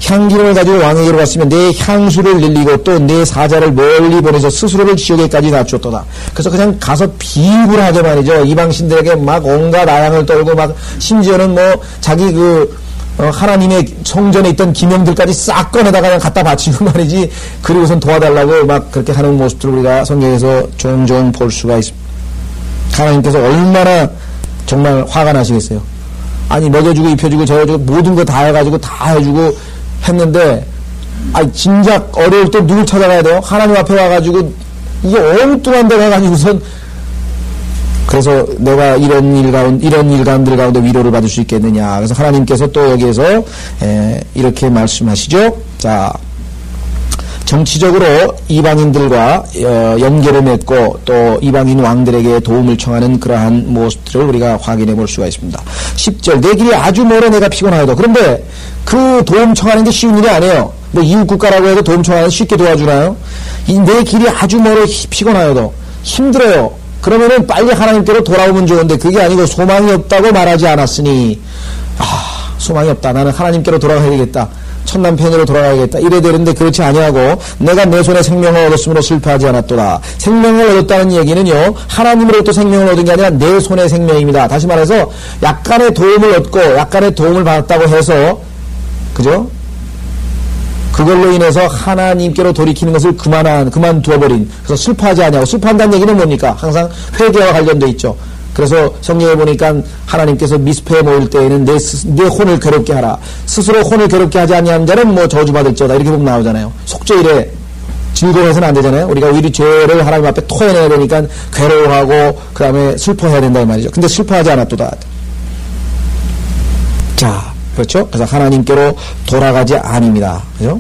Speaker 1: 향기름을 가지고 왕에게로 갔으면 내 향수를 늘리고 또 내 사자를 멀리 보내서 스스로를 지옥에까지 낮췄도다. 그래서 그냥 가서 비굴하게 말이죠. 이방신들에게 막 온갖 아양을 떨고 막 심지어는 뭐 자기 하나님의 성전에 있던 기명들까지 싹 꺼내다가 그냥 갖다 바치고 말이지. 그리고선 도와달라고 막 그렇게 하는 모습들을 우리가 성경에서 종종 볼 수가 있습니다. 하나님께서 얼마나 정말 화가 나시겠어요. 아니 먹여주고 입혀주고 저여주고 모든 거 다 해가지고 다 해주고 했는데 진작 어려울 때 누굴 찾아가야 돼요? 하나님 앞에 와가지고 이게 엉뚱한 데 가가지고선 그래서 내가 이런 일감들 가운데 위로를 받을 수 있겠느냐. 그래서 하나님께서 또 여기에서 이렇게 말씀하시죠. 자, 정치적으로 이방인들과 연계를 맺고 또 이방인 왕들에게 도움을 청하는 그러한 모습들을 우리가 확인해 볼 수가 있습니다. 10절 내 길이 아주 멀어 내가 피곤하여도. 그런데 그 도움 청하는 게 쉬운 일이 아니에요. 뭐 이웃국가라고 해도 도움 청하는 쉽게 도와주나요? 내 길이 아주 멀어 피곤하여도 힘들어요. 그러면은 빨리 하나님께로 돌아오면 좋은데 그게 아니고 소망이 없다고 말하지 않았으니 소망이 없다. 나는 하나님께로 돌아가야 되겠다. 천남편으로 돌아가야겠다. 이래 되는데 그렇지 아니하고 내가 내 손에 생명을 얻었으므로 슬퍼하지 않았도다. 생명을 얻었다는 얘기는요. 하나님으로부터 생명을 얻은 게 아니라 내 손의 생명입니다. 다시 말해서 약간의 도움을 얻고 약간의 도움을 받았다고 해서 그죠? 그걸로 인해서 하나님께로 돌이키는 것을 그만두어버린. 그래서 슬퍼하지 않냐고. 슬퍼한다는 얘기는 뭡니까? 항상 회개와 관련돼 있죠. 그래서 성경에 보니까 하나님께서 미스페에 모일 때에는 내 혼을 괴롭게 하라. 스스로 혼을 괴롭게 하지 아니하는 자는 뭐 저주받을지어다. 이렇게 보면 나오잖아요. 속죄일에 즐거워해서는 안 되잖아요. 우리가 오히려 죄를 하나님 앞에 토해내야 되니까 괴로워하고 그 다음에 슬퍼해야 된다 이 말이죠. 근데 슬퍼하지 않았도다. 자, 그렇죠? 그래서 하나님께로 돌아가지 아닙니다. 그죠?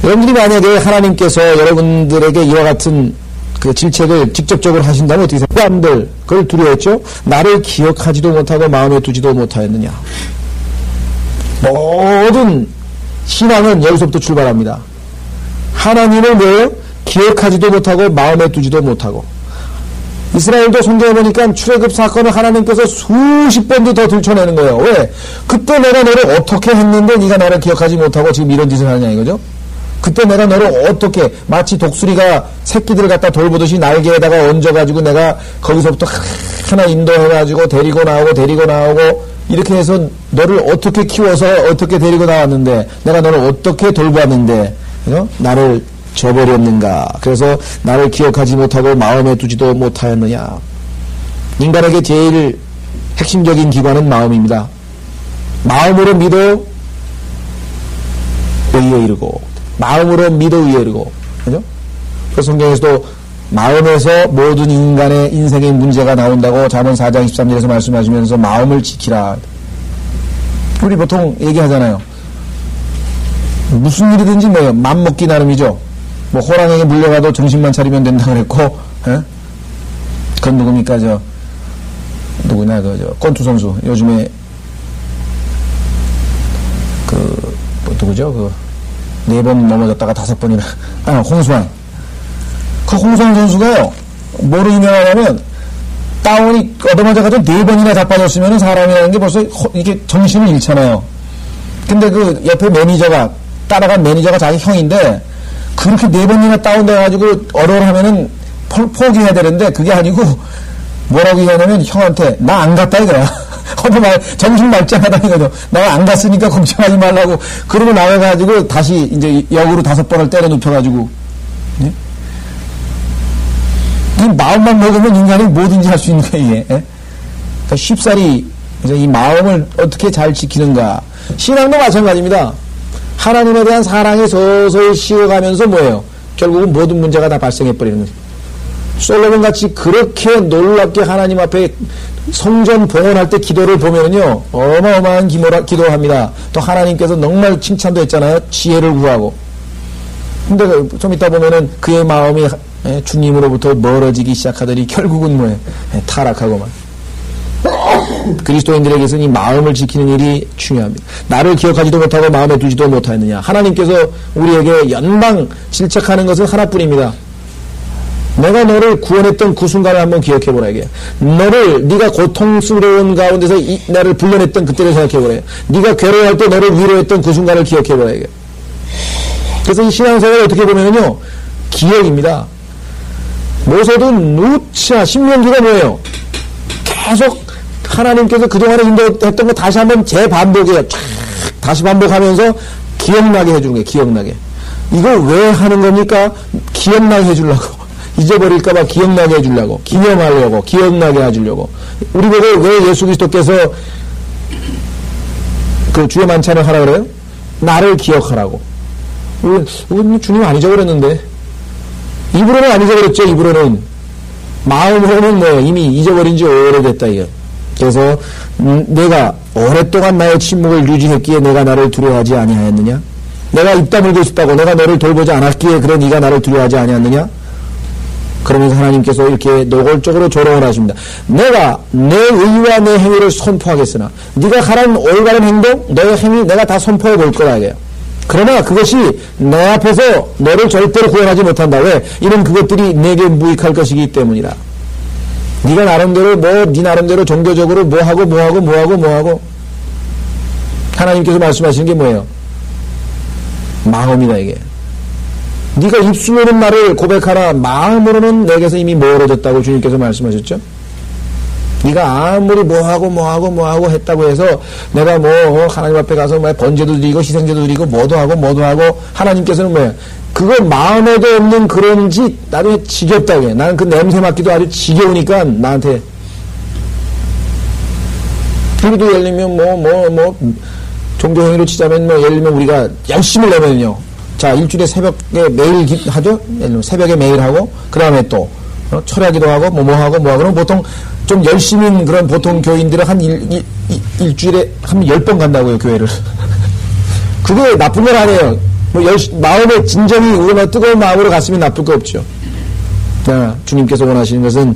Speaker 1: 여러분들이 만약에 하나님께서 여러분들에게 이와 같은 그 질책을 직접적으로 하신다면 어떻게 생각해요? 사람들 그걸 두려워했죠? 나를 기억하지도 못하고 마음에 두지도 못하였느냐. 모든 신앙은 여기서부터 출발합니다. 하나님을 뭐예요? 기억하지도 못하고 마음에 두지도 못하고. 이스라엘도 성경에 보니까 출애굽 사건을 하나님께서 수십 번도 더 들춰내는 거예요. 왜? 그때 내가 너를 어떻게 했는데 네가 나를 기억하지 못하고 지금 이런 짓을 하느냐 이거죠? 그때 내가 너를 어떻게 마치 독수리가 새끼들을 갖다 돌보듯이 날개에다가 얹어가지고 내가 거기서부터 하나 인도해가지고 데리고 나오고 이렇게 해서 너를 어떻게 키워서 어떻게 데리고 나왔는데 내가 너를 어떻게 돌보았는데 그죠? 나를 저버렸는가. 그래서 나를 기억하지 못하고 마음에 두지도 못하였느냐. 인간에게 제일 핵심적인 기관은 마음입니다. 마음으로 믿어 의에 이르고 마음으로 믿어 의에 이르고 그죠? 그래서 성경에서도 마음에서 모든 인간의 인생의 문제가 나온다고 잠언 4장 13절에서 말씀하시면서 마음을 지키라. 우리 보통 얘기하잖아요. 무슨 일이든지 뭐예요? 맘먹기 나름이죠. 뭐 호랑이에게 물려가도 정신만 차리면 된다고 그랬고, 예? 그건 누굽니까? 누구냐, 권투 선수. 요즘에, 누구죠? 4번 넘어졌다가 5번이나. 홍수환. 그 홍수환 선수가요, 뭐로 유명하냐면, 다운이 얻어맞아가지고 4번이나 자빠졌으면 사람이라는 게 벌써 이게 정신을 잃잖아요. 근데 그 옆에 매니저가, 따라간 매니저가 자기 형인데, 그렇게 4번이나 다운돼가지고 어려워하면은 포기해야 되는데 그게 아니고 뭐라고 얘기하냐면 형한테 나 안 갔다 이거야. 정신 말짱하다 이거죠. 나 안 갔으니까 걱정하지 말라고. 그러고 나와가지고 다시 이제 역으로 5번을 때려 눕혀가지고. 예? 이 마음만 먹으면 인간이 뭐든지 할 수 있는 거예요. 이게. 그러니까 쉽사리 이 마음을 어떻게 잘 지키는가. 신앙도 마찬가지입니다. 하나님에 대한 사랑이 서서히 식어가면서 뭐예요? 결국은 모든 문제가 다 발생해버리는 거죠. 솔로몬 같이 그렇게 놀랍게 하나님 앞에 성전 봉헌할 때 기도를 보면은요, 어마어마한 기도를 합니다. 또 하나님께서 정말 칭찬도 했잖아요. 지혜를 구하고. 근데 좀 이따 보면은 그의 마음이 주님으로부터 멀어지기 시작하더니 결국은 뭐예요? 타락하고만. 그리스도인들에게서는 이 마음을 지키는 일이 중요합니다. 나를 기억하지도 못하고 마음에 두지도 못하였느냐. 하나님께서 우리에게 연방 질책하는 것은 하나뿐입니다. 내가 너를 구원했던 그 순간을 한번 기억해보라 이게. 네가 고통스러운 가운데서 나를 불러냈던 그때를 생각해보라. 네가 괴로워할 때 너를 위로했던 그 순간을 기억해보라 이게. 그래서 이 신앙생활을 어떻게 보면은요, 기억입니다. 모세도 누차 신명기가 뭐예요? 계속 하나님께서 그동안에 인도했던 거 다시 한번 재반복해요. 다시 반복하면서 기억나게 해주는 거예요. 기억나게. 이걸 왜 하는 겁니까? 기억나게 해주려고. 잊어버릴까봐 기억나게 해주려고. 기념하려고. 기억나게 해주려고. 우리 보고 왜 예수 그리스도께서 그 주의 만찬을 하라 그래요? 나를 기억하라고. 주님 안 잊어버렸는데. 입으로는 안 잊어버렸죠. 입으로는. 마음으로는 뭐 이미 잊어버린 지 오래됐다 이거. 그래서 내가 오랫동안 나의 침묵을 유지했기에 내가 나를 두려워하지 아니하였느냐? 내가 입 다물고 있었다고 내가 너를 돌보지 않았기에 그래 네가 나를 두려워하지 아니었느냐? 그러면서 하나님께서 이렇게 노골적으로 조롱을 하십니다. 내가 내 의와 내 행위를 선포하겠으나 네가 하라는 올바른 행동, 너의 행위 내가 다 선포해 볼 거다 이게요. 그러나 그것이 내 앞에서 너를 절대로 구원하지 못한다. 왜? 이는 그것들이 내게 무익할 것이기 때문이라. 네가 나름대로 네 나름대로 종교적으로 뭐하고 하나님께서 말씀하시는 게 뭐예요? 마음이다 이게. 네가 입술로는 나를 고백하라 마음으로는 내게서 이미 멀어졌다고 주님께서 말씀하셨죠. 네가 아무리 뭐하고 했다고 해서 내가 하나님 앞에 가서 번제도 드리고 희생제도 드리고 뭐도 하고 하나님께서는 뭐예요? 그거 마음에도 없는 그런 짓 나중에 지겹다고 해. 나는 그 냄새 맡기도 아주 지겨우니까 나한테. 우리도 예를 들면 종교행위로 치자면 예를 들면 우리가 열심을 내면요. 자, 일주일에 새벽에 매일 하죠? 새벽에 매일 하고, 그 다음에 또, 철야기도 하고, 하고. 그럼 보통 좀 열심인 그런 보통 교인들은 일주일에 한 10번 간다고요, 교회를. 그게 나쁜 건 아니에요. 마음에 진정이 우러나 뜨거운 마음으로 갔으면 나쁠 거 없죠. 주님께서 원하시는 것은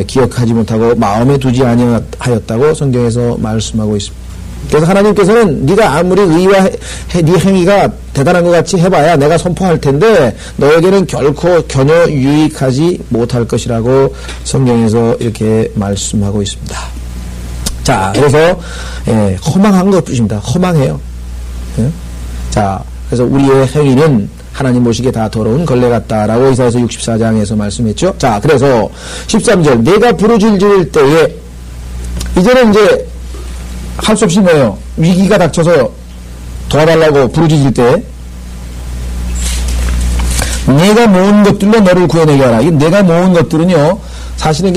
Speaker 1: 기억하지 못하고 마음에 두지 아니하였다고 성경에서 말씀하고 있습니다. 그래서 하나님께서는 네가 아무리 의와 네 행위가 대단한 것 같이 해봐야 내가 선포할 텐데 너에게는 결코 전혀 유익하지 못할 것이라고 성경에서 이렇게 말씀하고 있습니다. 자, 그래서 허망한 것뿐입니다. 허망해요. 자, 그래서 우리의 행위는 하나님 보시기에 다 더러운 걸레 같다라고 이사야서 64장에서 말씀했죠. 자, 그래서 13절 내가 부르짖을 때에 이제는 이제 할 수 없이 뭐예요? 위기가 닥쳐서 도와달라고 부르짖을 때 내가 모은 것들로 너를 구해내게 하라. 이 내가 모은 것들은요 사실은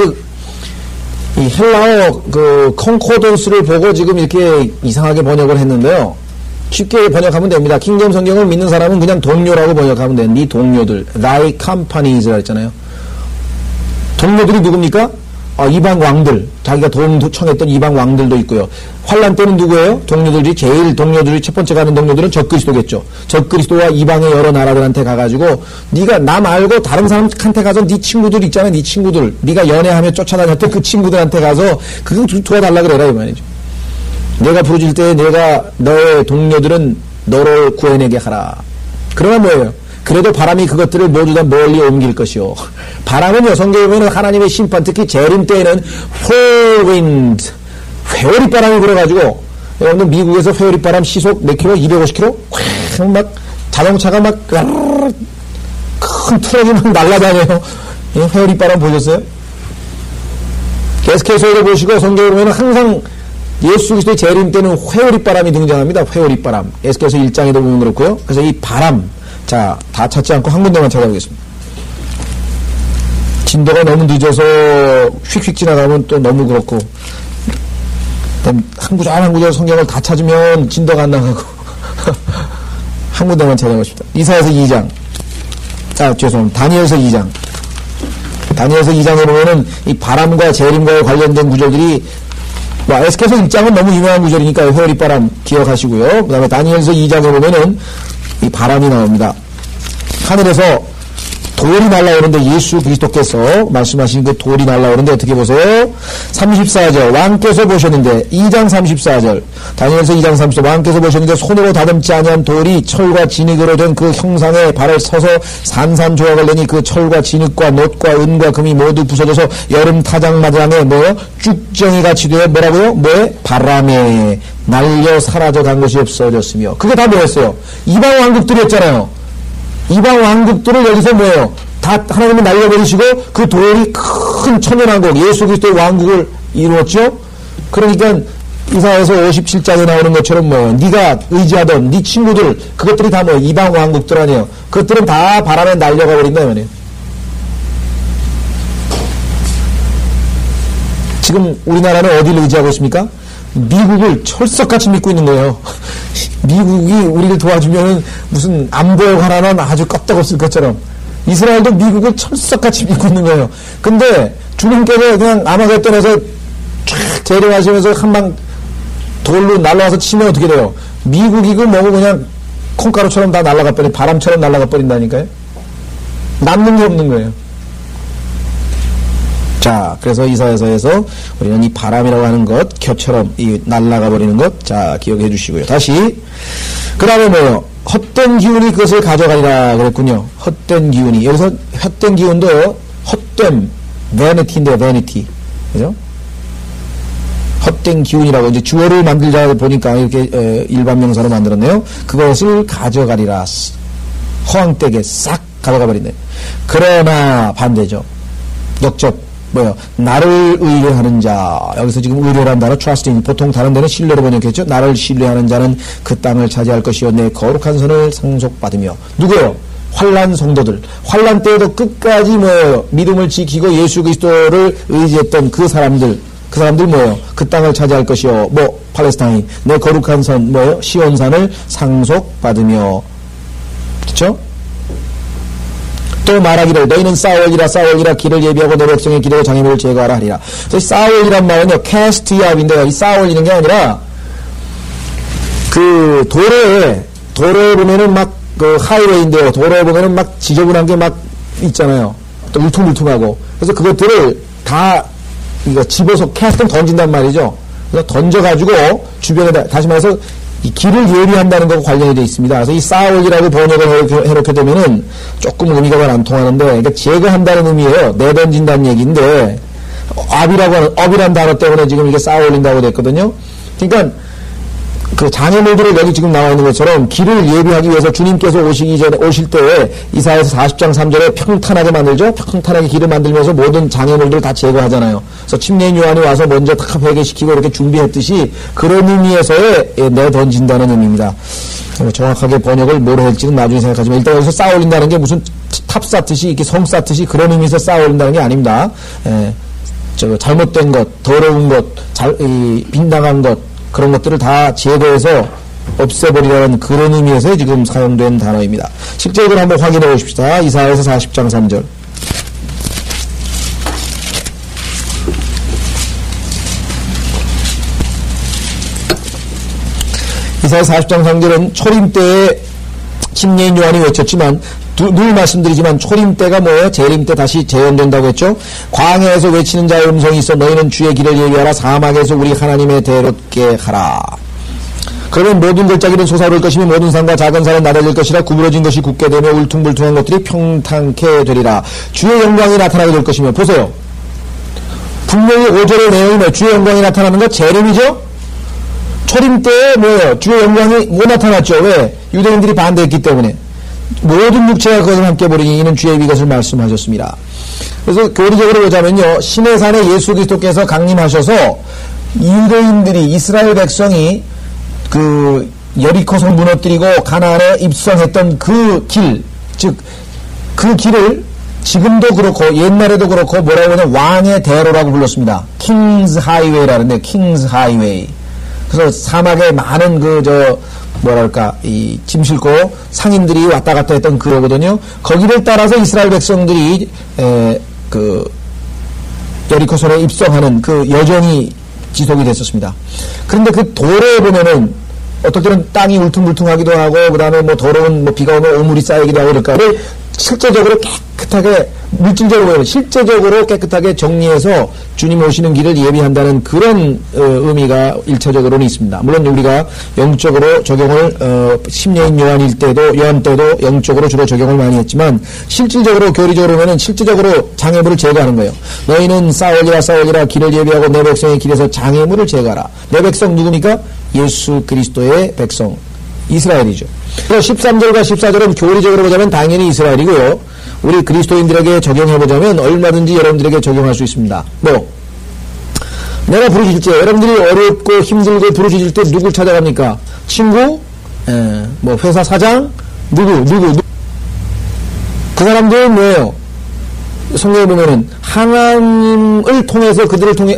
Speaker 1: 이 헬라어 그 콩코던스를 보고 지금 이렇게 이상하게 번역을 했는데요. 쉽게 번역하면 됩니다. 킹제임 성경을 믿는 사람은 그냥 동료라고 번역하면 돼. 네 동료들, thy companies라 했잖아요. 동료들이 누굽니까? 이방 왕들, 자기가 도움 청했던 이방 왕들도 있고요. 환란 때는 누구예요? 동료들이 첫 번째 가는 동료들은 적그리스도겠죠. 적그리스도와 이방의 여러 나라들한테 가가지고 네가 나 말고 다른 사람한테 가서 네 친구들 있잖아, 네 친구들, 네가 연애하며 쫓아다녔던 그 친구들한테 가서 그거 도와달라 그래라 이 말이죠. 내가 부르짖을 때 내가 너의 동료들은 너를 구해내게 하라. 그러나 뭐예요? 그래도 바람이 그것들을 모두 다 멀리 옮길 것이요. 바람은요, 성경에 보면 하나님의 심판, 특히 재림 때에는 whirlwind, 회오리 바람이 불어가지고, 여러분들 미국에서 회오리 바람 시속 몇 킬로? 250킬로? 막 자동차가 막 큰 트럭이 막 날아다녀요. 회오리 바람 보셨어요? 계속해서 보시고 성경에 보면 항상 예수 그리스도의 재림 때는 회오리 바람이 등장합니다. 회오리 바람. 에스겔서 1장에도 보면 그렇고요. 그래서 이 바람, 자, 다 찾지 않고 한 군데만 찾아보겠습니다. 진도가 너무 늦어서 휙휙 지나가면 또 너무 그렇고, 한 구절 성경을 다 찾으면 진도가 안 나가고, 한 군데만 찾아보십시다. 이사야서 2장. 죄송합니다. 다니엘서 2장. 다니엘서 2장에 보면은 이 바람과 재림과 관련된 구절들이 에스겔서 1장은 너무 유명한 구절이니까 회오리 바람 기억하시고요. 그 다음에 다니엘서 2장에 보면은 이 바람이 나옵니다. 하늘에서 돌이 날아오는데 예수 그리스도께서 말씀하신 그 돌이 날아오는데 어떻게 보세요? 34절 왕께서 보셨는데 2장 34절 다니엘서 2장 34절 왕께서 보셨는데 손으로 다듬지 아니한 돌이 철과 진흙으로 된 그 형상에 발을 서서 산산조각을 내니 그 철과 진흙과 놋과 은과 금이 모두 부서져서 여름 타작마당에 쭉정이같이 되어 뭐라고요? 바람에 날려 사라져 간 것이 없어졌으며 그게 다 뭐였어요? 이방 왕국들이었잖아요. 이방 왕국들을 여기서 다 하나님이 날려버리시고 그 돌이 큰 천연왕국 예수 그리스도의 왕국을 이루었죠. 그러니까 이사야서 57장에 나오는 것처럼 네가 의지하던 네 친구들 그것들이 다 이방 왕국들 아니에요. 그것들은 다 바람에 날려가 버린다 말이에요. 지금 우리나라는 어디를 의지하고 있습니까? 미국을 철석같이 믿고 있는 거예요. 미국이 우리를 도와주면 무슨 안보에 관한 아주 껍데없을 것처럼 이스라엘도 미국을 철석같이 믿고 있는 거예요. 근데 주님께서 그냥 아마겟돈에서 쫙 재림하시면서 한방 돌로 날라와서 치면 어떻게 돼요? 미국이고 뭐고 그냥 콩가루처럼 다 날아가 버린, 바람처럼 날아가 버린다니까요. 남는 게 없는 거예요. 자, 그래서 이사야서에서 우리는 이 바람이라고 하는 것, 겨처럼 이 날아가 버리는 것, 자, 기억해 주시고요. 다시, 그 다음에 뭐요? 헛된 기운이 그것을 가져가리라 그랬군요. 헛된 기운이. 여기서 헛된 기운도 헛됨, vanity인데요, vanity. 그죠? 헛된 기운이라고 이제 주어를 만들자 보니까 이렇게 일반 명사로 만들었네요. 그것을 가져가리라. 허황되게 싹 가져가 버리네. 그러나 반대죠. 역접. 뭐요? 나를 의뢰하는 자. 여기서 지금 의뢰라는 단어 trust in. 보통 다른 데는 신뢰로 번역했죠. 나를 신뢰하는 자는 그 땅을 차지할 것이요 내 거룩한 선을 상속받으며. 누구요? 환난 성도들. 환난 때에도 끝까지 뭐예요? 믿음을 지키고 예수 그리스도를 의지했던 그 사람들 뭐예요? 그 땅을 차지할 것이요. 뭐 팔레스타인. 내 거룩한 선 뭐예요? 시온산을 상속받으며. 그렇죠? 또 말하기를 너희는 싸울리라 길을 예비하고 내 백성의 길에 장애물을 제거하라 하리라. 싸울이란 말은요 cast out인데요. 이 싸울리는 게 아니라 그 도로에 보면은 막 그 하이웨이인데요. 도로에 보면은 막 지저분한 게 막 있잖아요. 또 울퉁불퉁하고. 그래서 그것들을 다 이거 집어서 cast는 던진단 말이죠. 그래서 던져가지고 주변에다 다시 말해서 이 길을 예비한다는 것과 관련이 되어 있습니다. 그래서 이 싸울이라고 번역을 해놓게 되면은 조금 의미가 잘 안 통하는데, 그러니까 제거한다는 의미예요. 내던진다는 얘기인데, 업이란 단어 때문에 지금 이게 싸울린다고 됐거든요. 그러니까, 그 장애물들을 여기 지금 나와 있는 것처럼 길을 예비하기 위해서 주님께서 오실 때에 이사야서 40장 3절에 평탄하게 만들죠? 평탄하게 길을 만들면서 모든 장애물들을 다 제거하잖아요. 그래서 침례인 요한이 와서 먼저 다 회개시키고 이렇게 준비했듯이 그런 의미에서의 내던진다는 의미입니다. 정확하게 번역을 뭐로 할지는 나중에 생각하지만 일단 여기서 쌓아올린다는 게 무슨 탑 쌓듯이 이렇게 성 쌓듯이 그런 의미에서 쌓아올린다는 게 아닙니다. 잘못된 것, 더러운 것, 빗나간 것, 그런 것들을 다 제거해서 없애버리라는 그런 의미에서 지금 사용된 단어입니다. 실제로 한번 확인해 보십시다. 이사야서 40장 3절. 이사야서 40장 3절은 초림 때에 침례인 요한이 외쳤지만 늘 말씀드리지만 초림 때가 뭐예요? 재림 때 다시 재현된다고 했죠. 광야에서 외치는 자의 음성이 있어 너희는 주의 길을 예비하라. 사막에서 우리 하나님의 대롭게 하라. 그러면 모든 골짜기는 솟아오를 것이며 모든 산과 작은 산은 낮아질 것이라. 구부러진 것이 굳게 되며 울퉁불퉁한 것들이 평탄케 되리라. 주의 영광이 나타나게 될 것이며. 보세요. 분명히 5절의 내용이면 주의 영광이 나타나는 것 재림이죠. 초림 때에 뭐예요? 주의 영광이 못 나타났죠. 왜? 유대인들이 반대했기 때문에. 모든 육체가 그것을 함께 버리니 이는 주의 이것을 말씀하셨습니다. 그래서 교리적으로 보자면요, 신의 산에 예수 그리스도께서 강림하셔서 유대인들이 이스라엘 백성이 그 여리코서 무너뜨리고 가나안에 입성했던 그 길, 즉 그 길을 지금도 그렇고 옛날에도 그렇고 뭐라고 하냐면 왕의 대로라고 불렀습니다. 킹스 하이웨이라는데 킹스 하이웨이. 그래서 사막에 많은 뭐랄까, 이 짐 싣고 상인들이 왔다 갔다 했던 그거거든요. 거기를 따라서 이스라엘 백성들이 여리코선에 입성하는 그 여정이 지속이 됐었습니다. 그런데 그 도로에 보면은 어떨 때는 땅이 울퉁불퉁하기도 하고 그다음에 뭐 더러운 비가 오면 오물이 쌓이기도 하고 그럴까. 실제적으로 깨끗하게 물질적으로 보면 실제적으로 깨끗하게 정리해서 주님 오시는 길을 예비한다는 그런 의미가 일차적으로는 있습니다. 물론 우리가 영적으로 적용을 침례인 요한 때도 영적으로 주로 적용을 많이 했지만 실질적으로 교리적으로 보면은 실질적으로 장애물을 제거하는 거예요. 너희는 싸울리라 길을 예비하고 내 백성의 길에서 장애물을 제거하라. 내 백성 누굽니까? 예수 그리스도의 백성 이스라엘이죠. 13절과 14절은 교리적으로 보자면 당연히 이스라엘이고요. 우리 그리스도인들에게 적용해보자면 얼마든지 여러분들에게 적용할 수 있습니다. 내가 부르짖을 때 여러분들이 어렵고 힘들고 부르짖을 때 누굴 찾아갑니까? 친구? 회사 사장? 누구? 그 사람들은 뭐예요? 성경에 보면은 하나님을 통해서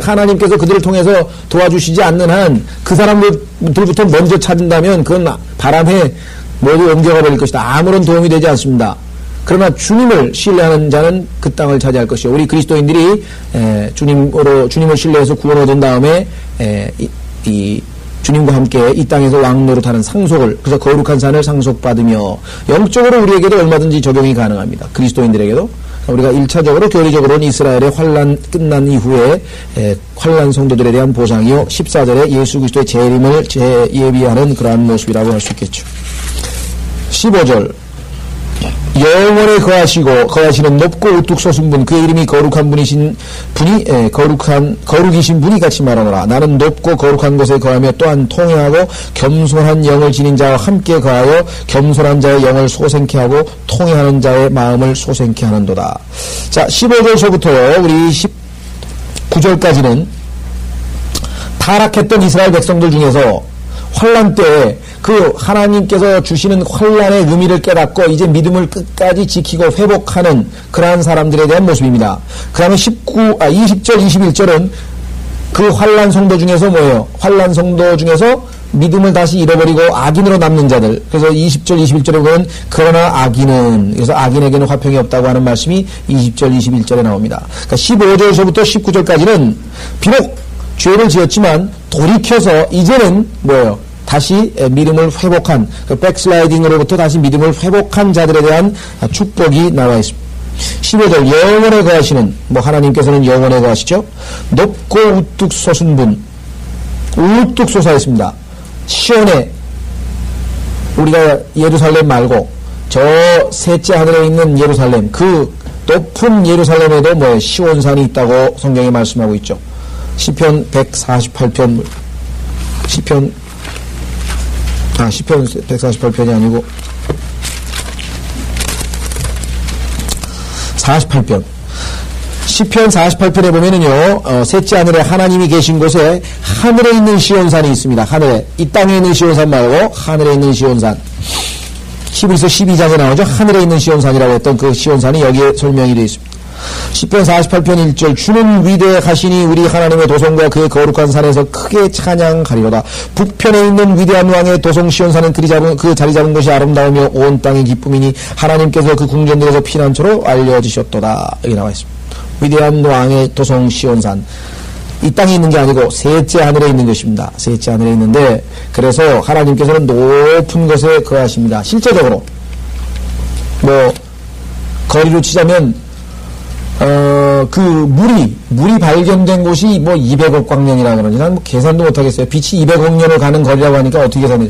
Speaker 1: 하나님께서 그들을 통해서 도와주시지 않는 한 그 사람들부터 먼저 찾는다면 그건 바람에 모두 옮겨가 버릴 것이다. 아무런 도움이 되지 않습니다. 그러나 주님을 신뢰하는 자는 그 땅을 차지할 것이요. 우리 그리스도인들이 주님을 신뢰해서 구원 얻은 다음에 주님과 함께 이 땅에서 왕노릇하는 상속을, 그래서 거룩한 산을 상속받으며 영적으로 우리에게도 얼마든지 적용이 가능합니다. 그리스도인들에게도. 우리가 1차적으로 교리적으로는 이스라엘의 환란 끝난 이후에 환란 성도들에 대한 보상이요 14절에 예수 그리스도의 재림을 예비하는 그러한 모습이라고 할 수 있겠죠. 15절 영원에 거하시는 높고 우뚝 솟은 분, 그의 이름이 거룩한 분이신 분이 거룩이신 분이 같이 말하노라. 나는 높고 거룩한 곳에 거하며 또한 통회하고 겸손한 영을 지닌 자와 함께 거하여 겸손한 자의 영을 소생케 하고 통회하는 자의 마음을 소생케 하는도다. 자, 15절서부터 우리 19절까지는 타락했던 이스라엘 백성들 중에서 환란 때에 그 하나님께서 주시는 환란의 의미를 깨닫고 이제 믿음을 끝까지 지키고 회복하는 그러한 사람들에 대한 모습입니다. 그 다음에 20절, 21절은 그 환란 성도 중에서 뭐예요? 환란 성도 중에서 믿음을 다시 잃어버리고 악인으로 남는 자들. 그래서 20절, 21절에 보면 그러나 악인은, 그래서 악인에게는 화평이 없다고 하는 말씀이 20절, 21절에 나옵니다. 그러니까 15절에서부터 19절까지는 비록 죄를 지었지만 돌이켜서 이제는 뭐예요? 다시 믿음을 회복한, 그 백슬라이딩으로부터 다시 믿음을 회복한 자들에 대한 축복이 나와 있습니다. 15절 영원에 거하시는, 하나님께서는 영원에 거하시죠. 높고 우뚝 솟은 분, 우뚝 솟아 있습니다. 시온에, 우리가 예루살렘 말고 저 셋째 하늘에 있는 예루살렘, 그 높은 예루살렘에도 시온산이 있다고 성경에 말씀하고 있죠. 시편 148편, 시편 148편이 아니고 48편. 시편 48편에 보면은요, 셋째 하늘에 하나님이 계신 곳에 하늘에 있는 시온산이 있습니다. 하늘에. 이 땅에 있는 시온산 말고 하늘에 있는 시온산. 히브리서 12장에 나오죠. 하늘에 있는 시온산이라고 했던 그 시온산이 여기에 설명이 되어 있습니다. 시편 48편 1절 주는 위대하시니 우리 하나님의 도성과 그의 거룩한 산에서 크게 찬양하리로다. 북편에 있는 위대한 왕의 도성 시온산은 그 자리 잡은 것이 아름다우며 온 땅의 기쁨이니 하나님께서 그 궁전들에서 피난처로 알려지셨도다. 여기 나와 있습니다. 위대한 왕의 도성 시온산, 이 땅에 있는 게 아니고 셋째 하늘에 있는 것입니다. 셋째 하늘에 있는데, 그래서 하나님께서는 높은 곳에 거하십니다. 실제적으로 거리로 치자면 그 물이 발견된 곳이 200억 광년이라고 그러지. 난 계산도 못하겠어요. 빛이 200억 년을 가는 거리라고 하니까 어떻게 계산해요?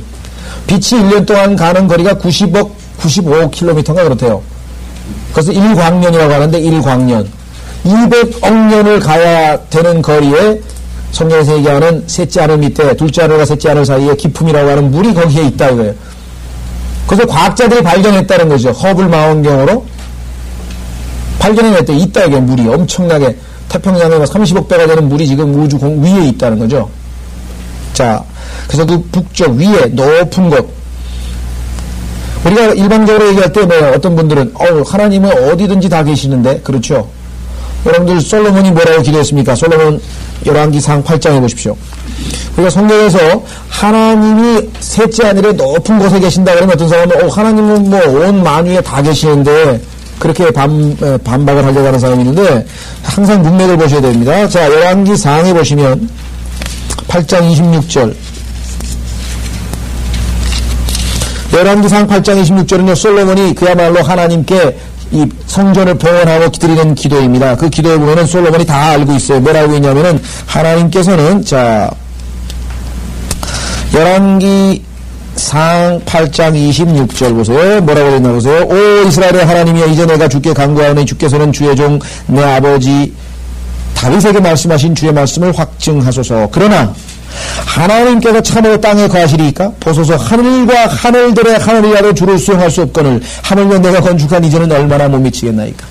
Speaker 1: 빛이 1년 동안 가는 거리가 95km인가 그렇대요. 그래서 1광년이라고 하는데 1광년. 200억 년을 가야 되는 거리에 성경에서 얘기하는 셋째 하늘 밑에 둘째 하늘과 셋째 하늘 사이에 기품이라고 하는 물이 거기에 있다 이거예요. 그래서 과학자들이 발견했다는 거죠. 허블 망원경으로 발견해냈대. 있다 이게 물이 엄청나게 태평양에 30억 배가 되는 물이 지금 우주 위에 있다는 거죠. 자, 그래서 그 북쪽 위에 높은 곳, 우리가 일반적으로 얘기할 때 어떤 분들은 하나님은 어디든지 다 계시는데, 그렇죠? 여러분들 솔로몬이 뭐라고 기도했습니까? 솔로몬 열왕기상 8장에 보십시오. 우리가 성경에서 하나님이 셋째 하늘에 높은 곳에 계신다 그러면 어떤 사람은 하나님은 온 만유에 다 계시는데 그렇게 반박을 하려고 하는 사람이 있는데, 항상 문맥을 보셔야 됩니다. 자, 열왕기상에 보시면 8장 26절, 열왕기상 8장 26절은요, 솔로몬이 그야말로 하나님께 이 성전을 봉헌하고 드리는 기도입니다. 그 기도에 보면은 솔로몬이 다 알고 있어요. 뭐라고 했냐면은, 하나님께서는, 자, 열왕기상 8장 26절 보세요. 뭐라고 했나 보세요. 오 이스라엘의 하나님이여, 이제 내가 주께 간구하오니 주께서는 주의 종 내 아버지 다윗에게 말씀하신 주의 말씀을 확증하소서. 그러나 하나님께서 참으로 땅에 거하시리이까? 보소서, 하늘과 하늘들의 하늘이라도 주를 수용할 수 없거늘 하물며 내가 건축한 이전은 얼마나 못 미치겠나이까?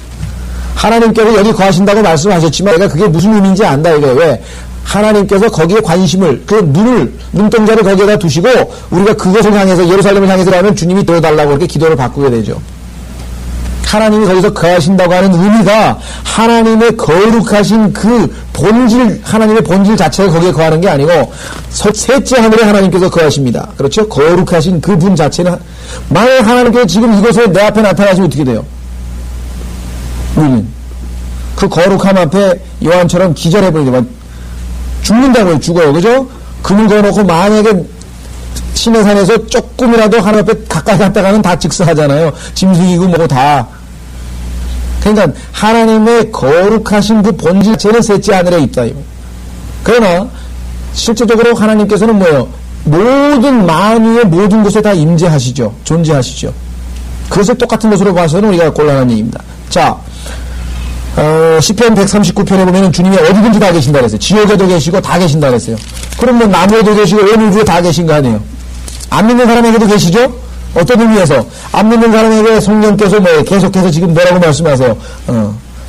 Speaker 1: 하나님께서 여기 거하신다고 말씀하셨지만 내가 그게 무슨 의미인지 안다 이거예요. 왜? 하나님께서 거기에 관심을, 그 눈동자를 거기에다 두시고 우리가 그것을 향해서, 예루살렘을 향해서 하면 주님이 되어달라고 그렇게 기도를 바꾸게 되죠. 하나님이 거기서 거하신다고 하는 의미가 하나님의 거룩하신 그 본질, 하나님의 본질 자체가 거기에 거하는 게 아니고 셋째 하늘에 하나님께서 거하십니다. 그렇죠? 거룩하신 그 분 자체는, 만약 하나님께서 지금 이곳에 내 앞에 나타나시면 어떻게 돼요? 우리는 그 거룩함 앞에 요한처럼 기절해버리죠. 죽는다고요. 죽어요. 그죠? 금을 거놓고 만약에 시내산에서 조금이라도 하나님 앞에 가까이 갔다가는 다 즉사하잖아요. 짐승이고 뭐고 다. 그러니까 하나님의 거룩하신 그 본질 자체는 셋째 하늘에 있다. 그러나 실제적으로 하나님께서는 뭐예요? 모든 만유의 모든 곳에 다 임재하시죠. 존재하시죠. 그것을 똑같은 것으로 봐서는 우리가 곤란한 얘기입니다. 자, 시편 139편에 보면은 주님이 어디든지 다 계신다 그랬어요. 지옥에도 계시고 다 계신다 그랬어요. 그럼 뭐 나무에도 계시고 온 우주에 다 계신 거 아니에요? 안 믿는 사람에게도 계시죠? 어떤 의미에서? 안 믿는 사람에게 성령께서 뭐 계속해서 지금 뭐라고 말씀하세요?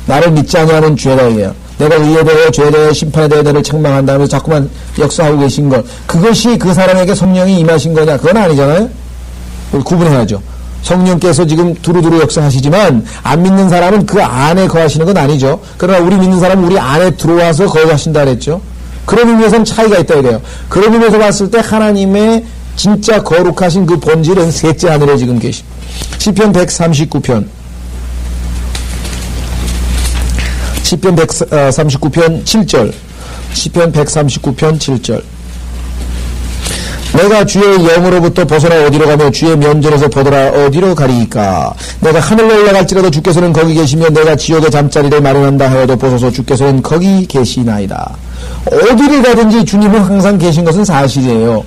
Speaker 1: 나를 믿지 아니하는 죄다 이게요. 내가 의에 대해 죄에 대해 심판에 대해 너를 책망한다 하면서 자꾸만 역사하고 계신 것, 그것이 그 사람에게 성령이 임하신 거냐? 그건 아니잖아요. 구분해야죠. 성령께서 지금 두루두루 역사하시지만 안 믿는 사람은 그 안에 거하시는 건 아니죠. 그러나 우리 믿는 사람은 우리 안에 들어와서 거하신다 그랬죠. 그런 의미에서는 차이가 있다 이래요. 그런 의미에서 봤을 때 하나님의 진짜 거룩하신 그 본질은 셋째 하늘에 지금 계십니다. 시편 139편 시편 139편 7절 시편 139편 7절 내가 주의 영으로부터 벗어나 어디로 가며 주의 면전에서 보더라 어디로 가리이까. 내가 하늘로 올라갈지라도 주께서는 거기 계시며 내가 지옥의 잠자리를 마련한다 하여도 보소서 주께서는 거기 계시나이다. 어디를 가든지 주님은 항상 계신 것은 사실이에요.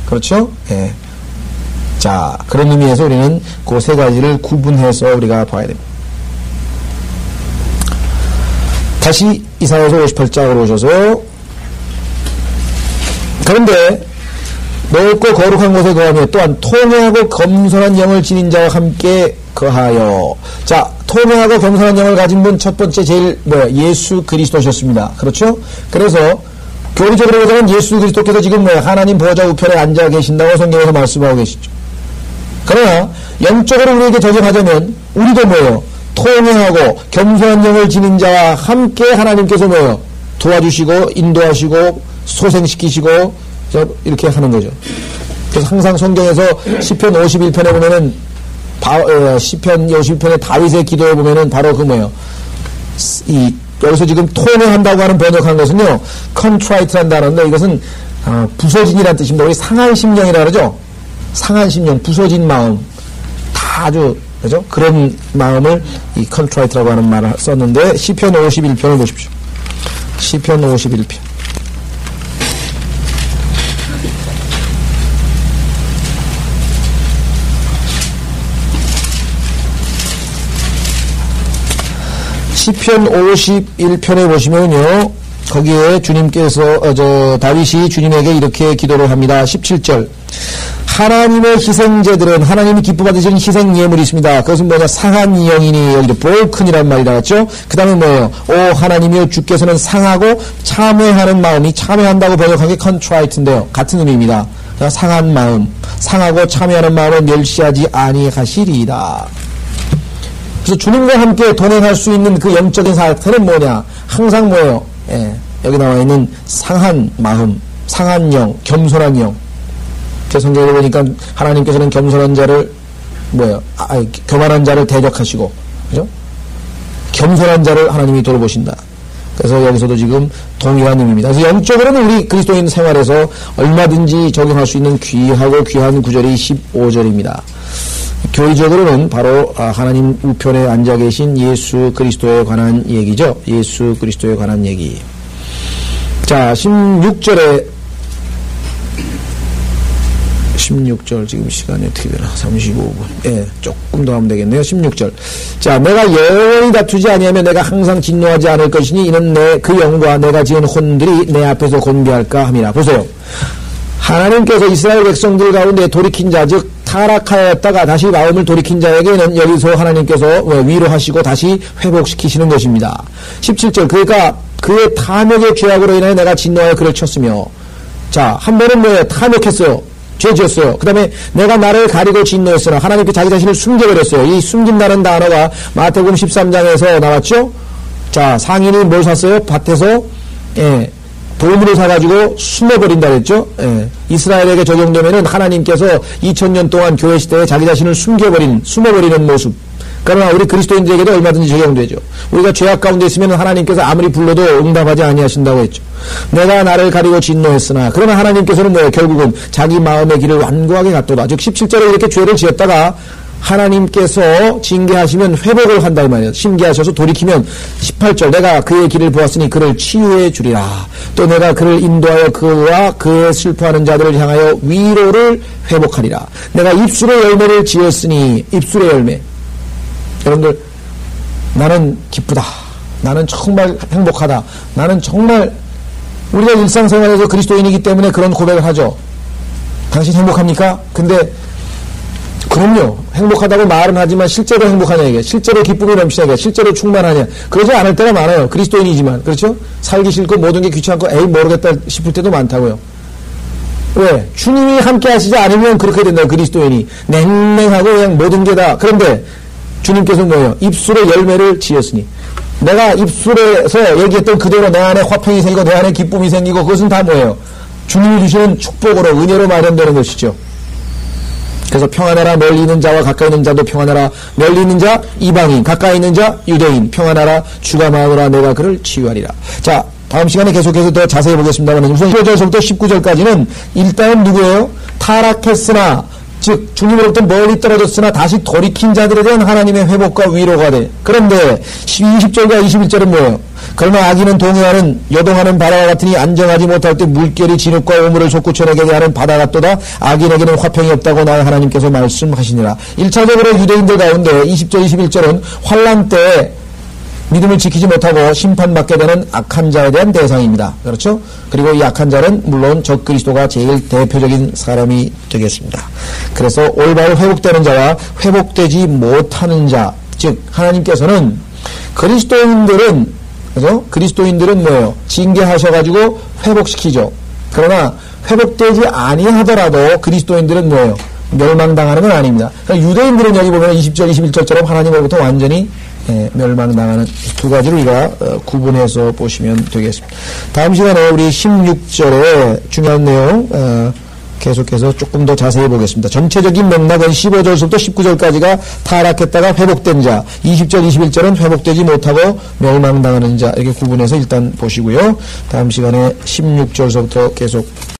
Speaker 1: 그렇죠? 예. 자, 그런 의미에서 우리는 그 세 가지를 구분해서 우리가 봐야 됩니다. 다시 이사야서 58장으로 오셔서 그런데 넓고 거룩한 곳에 거하며 또한 통회하고 겸손한 영을 지닌 자와 함께 거하여. 자, 통회하고 겸손한 영을 가진 분 첫 번째 제일 뭐야? 예수 그리스도셨습니다. 그렇죠? 그래서 교리적으로 보자면 예수 그리스도께서 지금 뭐야? 하나님 보좌 우편에 앉아 계신다고 성경에서 말씀하고 계시죠. 그러나 영적으로 우리에게 적용하자면 우리도 뭐예요? 통회하고 겸손한 영을 지닌 자와 함께 하나님께서 뭐예요? 도와주시고 인도하시고 소생시키시고 이렇게 하는 거죠. 그래서 항상 성경에서 시편 51편에 보면은 시편 51편의 다윗의 기도에 보면은 바로 그 뭐예요? 여기서 지금 통회한다고 하는 번역한 것은요, contrite란 단어인데 이것은 부서진이라는 뜻입니다. 우리 상한 심령이라 그러죠. 상한 심령, 부서진 마음, 다 아주 그죠? 그런 마음을 이 contrite라고 하는 말을 썼는데 시편 51편을 보십시오. 시편 51편. 시편 51편에 보시면요, 거기에 주님께서, 다윗이 주님에게 이렇게 기도를 합니다. 17절. 하나님의 희생제들은 하나님이 기뻐 받으시는 희생 예물이 있습니다. 그것은 뭐냐? 상한 영이니, 여기도 broken이란 말이 나왔죠? 그 다음에 뭐예요? 오, 하나님이여 주께서는 상하고 참회하는 마음이, 참회한다고 번역한 게 contrite인데요. 같은 의미입니다. 상한 마음, 상하고 참회하는 마음을 멸시하지 아니하시리이다. 그래서 주님과 함께 동행할 수 있는 그 영적인 상태는 뭐냐? 항상 뭐예요? 예, 여기 나와 있는 상한 마음, 상한 영, 겸손한 영. 제 성경에 보니까 하나님께서는 겸손한 자를 교만한 자를 대적하시고, 그죠? 겸손한 자를 하나님이 돌보신다. 그래서 여기서도 지금 동일한 의미입니다. 그래서 영적으로는 우리 그리스도인 생활에서 얼마든지 적용할 수 있는 귀하고 귀한 구절이 15절입니다. 교리적으로는 바로 하나님 우편에 앉아 계신 예수 그리스도에 관한 얘기죠. 예수 그리스도에 관한 얘기. 자, 16절 지금 시간이 어떻게 되나? 35분. 예, 조금 더 하면 되겠네요. 16절. 자, 내가 영원히 다투지 아니하면 내가 항상 진노하지 않을 것이니 이는 그 영과 내가 지은 혼들이 내 앞에서 곤비할까 함이라. 보세요. 하나님께서 이스라엘 백성들 가운데 돌이킨 자, 즉 타락하였다가 다시 마음을 돌이킨 자에게는 여기서 하나님께서 위로하시고 다시 회복시키시는 것입니다. 17절. 그러니까 그의 탐욕의 죄악으로 인하여 내가 진노하여 그를 쳤으며, 자, 한 번은 뭐예요? 탐욕했어요. 죄 지었어요. 그 다음에 내가 나를 가리고 진노했으나 하나님께 자기 자신을 숨겨버렸어요. 이 숨긴다는 단어가 마태복음 13장에서 나왔죠. 자, 상인이 뭘 샀어요? 밭에서 돌무를 사가지고 숨어버린다 그랬죠. 이스라엘에게 적용되면은 하나님께서 2000년 동안 교회 시대에 자기 자신을 숨어버리는 모습, 그러나 우리 그리스도인들에게도 얼마든지 적용되죠. 우리가 죄악 가운데 있으면 하나님께서 아무리 불러도 응답하지 아니하신다고 했죠. 내가 나를 가리고 진노했으나 그러나 하나님께서는 뭐예요? 결국은 자기 마음의 길을 완고하게 갔도다. 즉 17절에 이렇게 죄를 지었다가 하나님께서 징계하시면 회복을 한다 이 말이에요. 심계하셔서 돌이키면 18절 내가 그의 길을 보았으니 그를 치유해 주리라. 또 내가 그를 인도하여 그와 그의 슬퍼하는 자들을 향하여 위로를 회복하리라. 내가 입술의 열매를 지었으니 입술의 열매. 여러분들 나는 기쁘다. 나는 정말 행복하다. 나는 정말 우리가 일상생활에서 그리스도인이기 때문에 그런 고백을 하죠. 당신 행복합니까? 근데 그럼요. 행복하다고 말은 하지만 실제로 행복하냐 이게. 실제로 기쁨이 넘치냐 이게. 실제로 충만하냐. 그러지 않을 때가 많아요. 그리스도인이지만. 그렇죠? 살기 싫고 모든 게 귀찮고 에이 모르겠다 싶을 때도 많다고요. 왜? 주님이 함께 하시지 않으면 그렇게 된다. 그리스도인이. 냉랭하고 그냥 모든 게 다. 그런데 주님께서는 뭐예요? 입술의 열매를 지었으니. 내가 입술에서 얘기했던 그대로 내 안에 화평이 생기고 내 안에 기쁨이 생기고 그것은 다 뭐예요? 주님이 주시는 축복으로 은혜로 마련되는 것이죠. 그래서 평안하라. 멀리 있는 자와 가까이 있는 자도 평안하라. 멀리 있는 자 이방인, 가까이 있는 자 유대인 평안하라. 주가 마으라. 내가 그를 치유하리라. 자, 다음 시간에 계속해서 더 자세히 보겠습니다만 우선 15절부터 19절까지는 일단은 누구예요? 타락했으나 즉 주님으로부터 멀리 떨어졌으나 다시 돌이킨 자들에 대한 하나님의 회복과 위로가 돼. 그런데 20절과 21절은 뭐예요? 그러나 악인은 동요하는 여동하는 바다와 같으니 안정하지 못할 때 물결이 진흙과 오물을 솟구쳐내게 하는 바다 같도다. 악인에게는 화평이 없다고 나의 하나님께서 말씀하시니라. 1차적으로 유대인들 가운데 20절 21절은 환난 때 믿음을 지키지 못하고 심판받게 되는 악한 자에 대한 대상입니다. 그렇죠? 그리고 이 악한 자는 물론 적그리스도가 제일 대표적인 사람이 되겠습니다. 그래서 올바로 회복되는 자와 회복되지 못하는 자, 즉 하나님께서는 그리스도인들은 그죠? 그리스도인들은 뭐예요? 징계하셔가지고 회복시키죠. 그러나 회복되지 아니하더라도 그리스도인들은 뭐예요? 멸망당하는 건 아닙니다. 그러니까 유대인들은 여기 보면 20절, 21절처럼 하나님으로부터 완전히 멸망당하는 두 가지를 우리가 구분해서 보시면 되겠습니다. 다음 시간에 우리 16절에 중요한 내용 계속해서 조금 더 자세히 보겠습니다. 전체적인 맥락은 15절부터 19절까지가 타락했다가 회복된 자, 20절, 21절은 회복되지 못하고 멸망당하는 자 이렇게 구분해서 일단 보시고요. 다음 시간에 16절부터 계속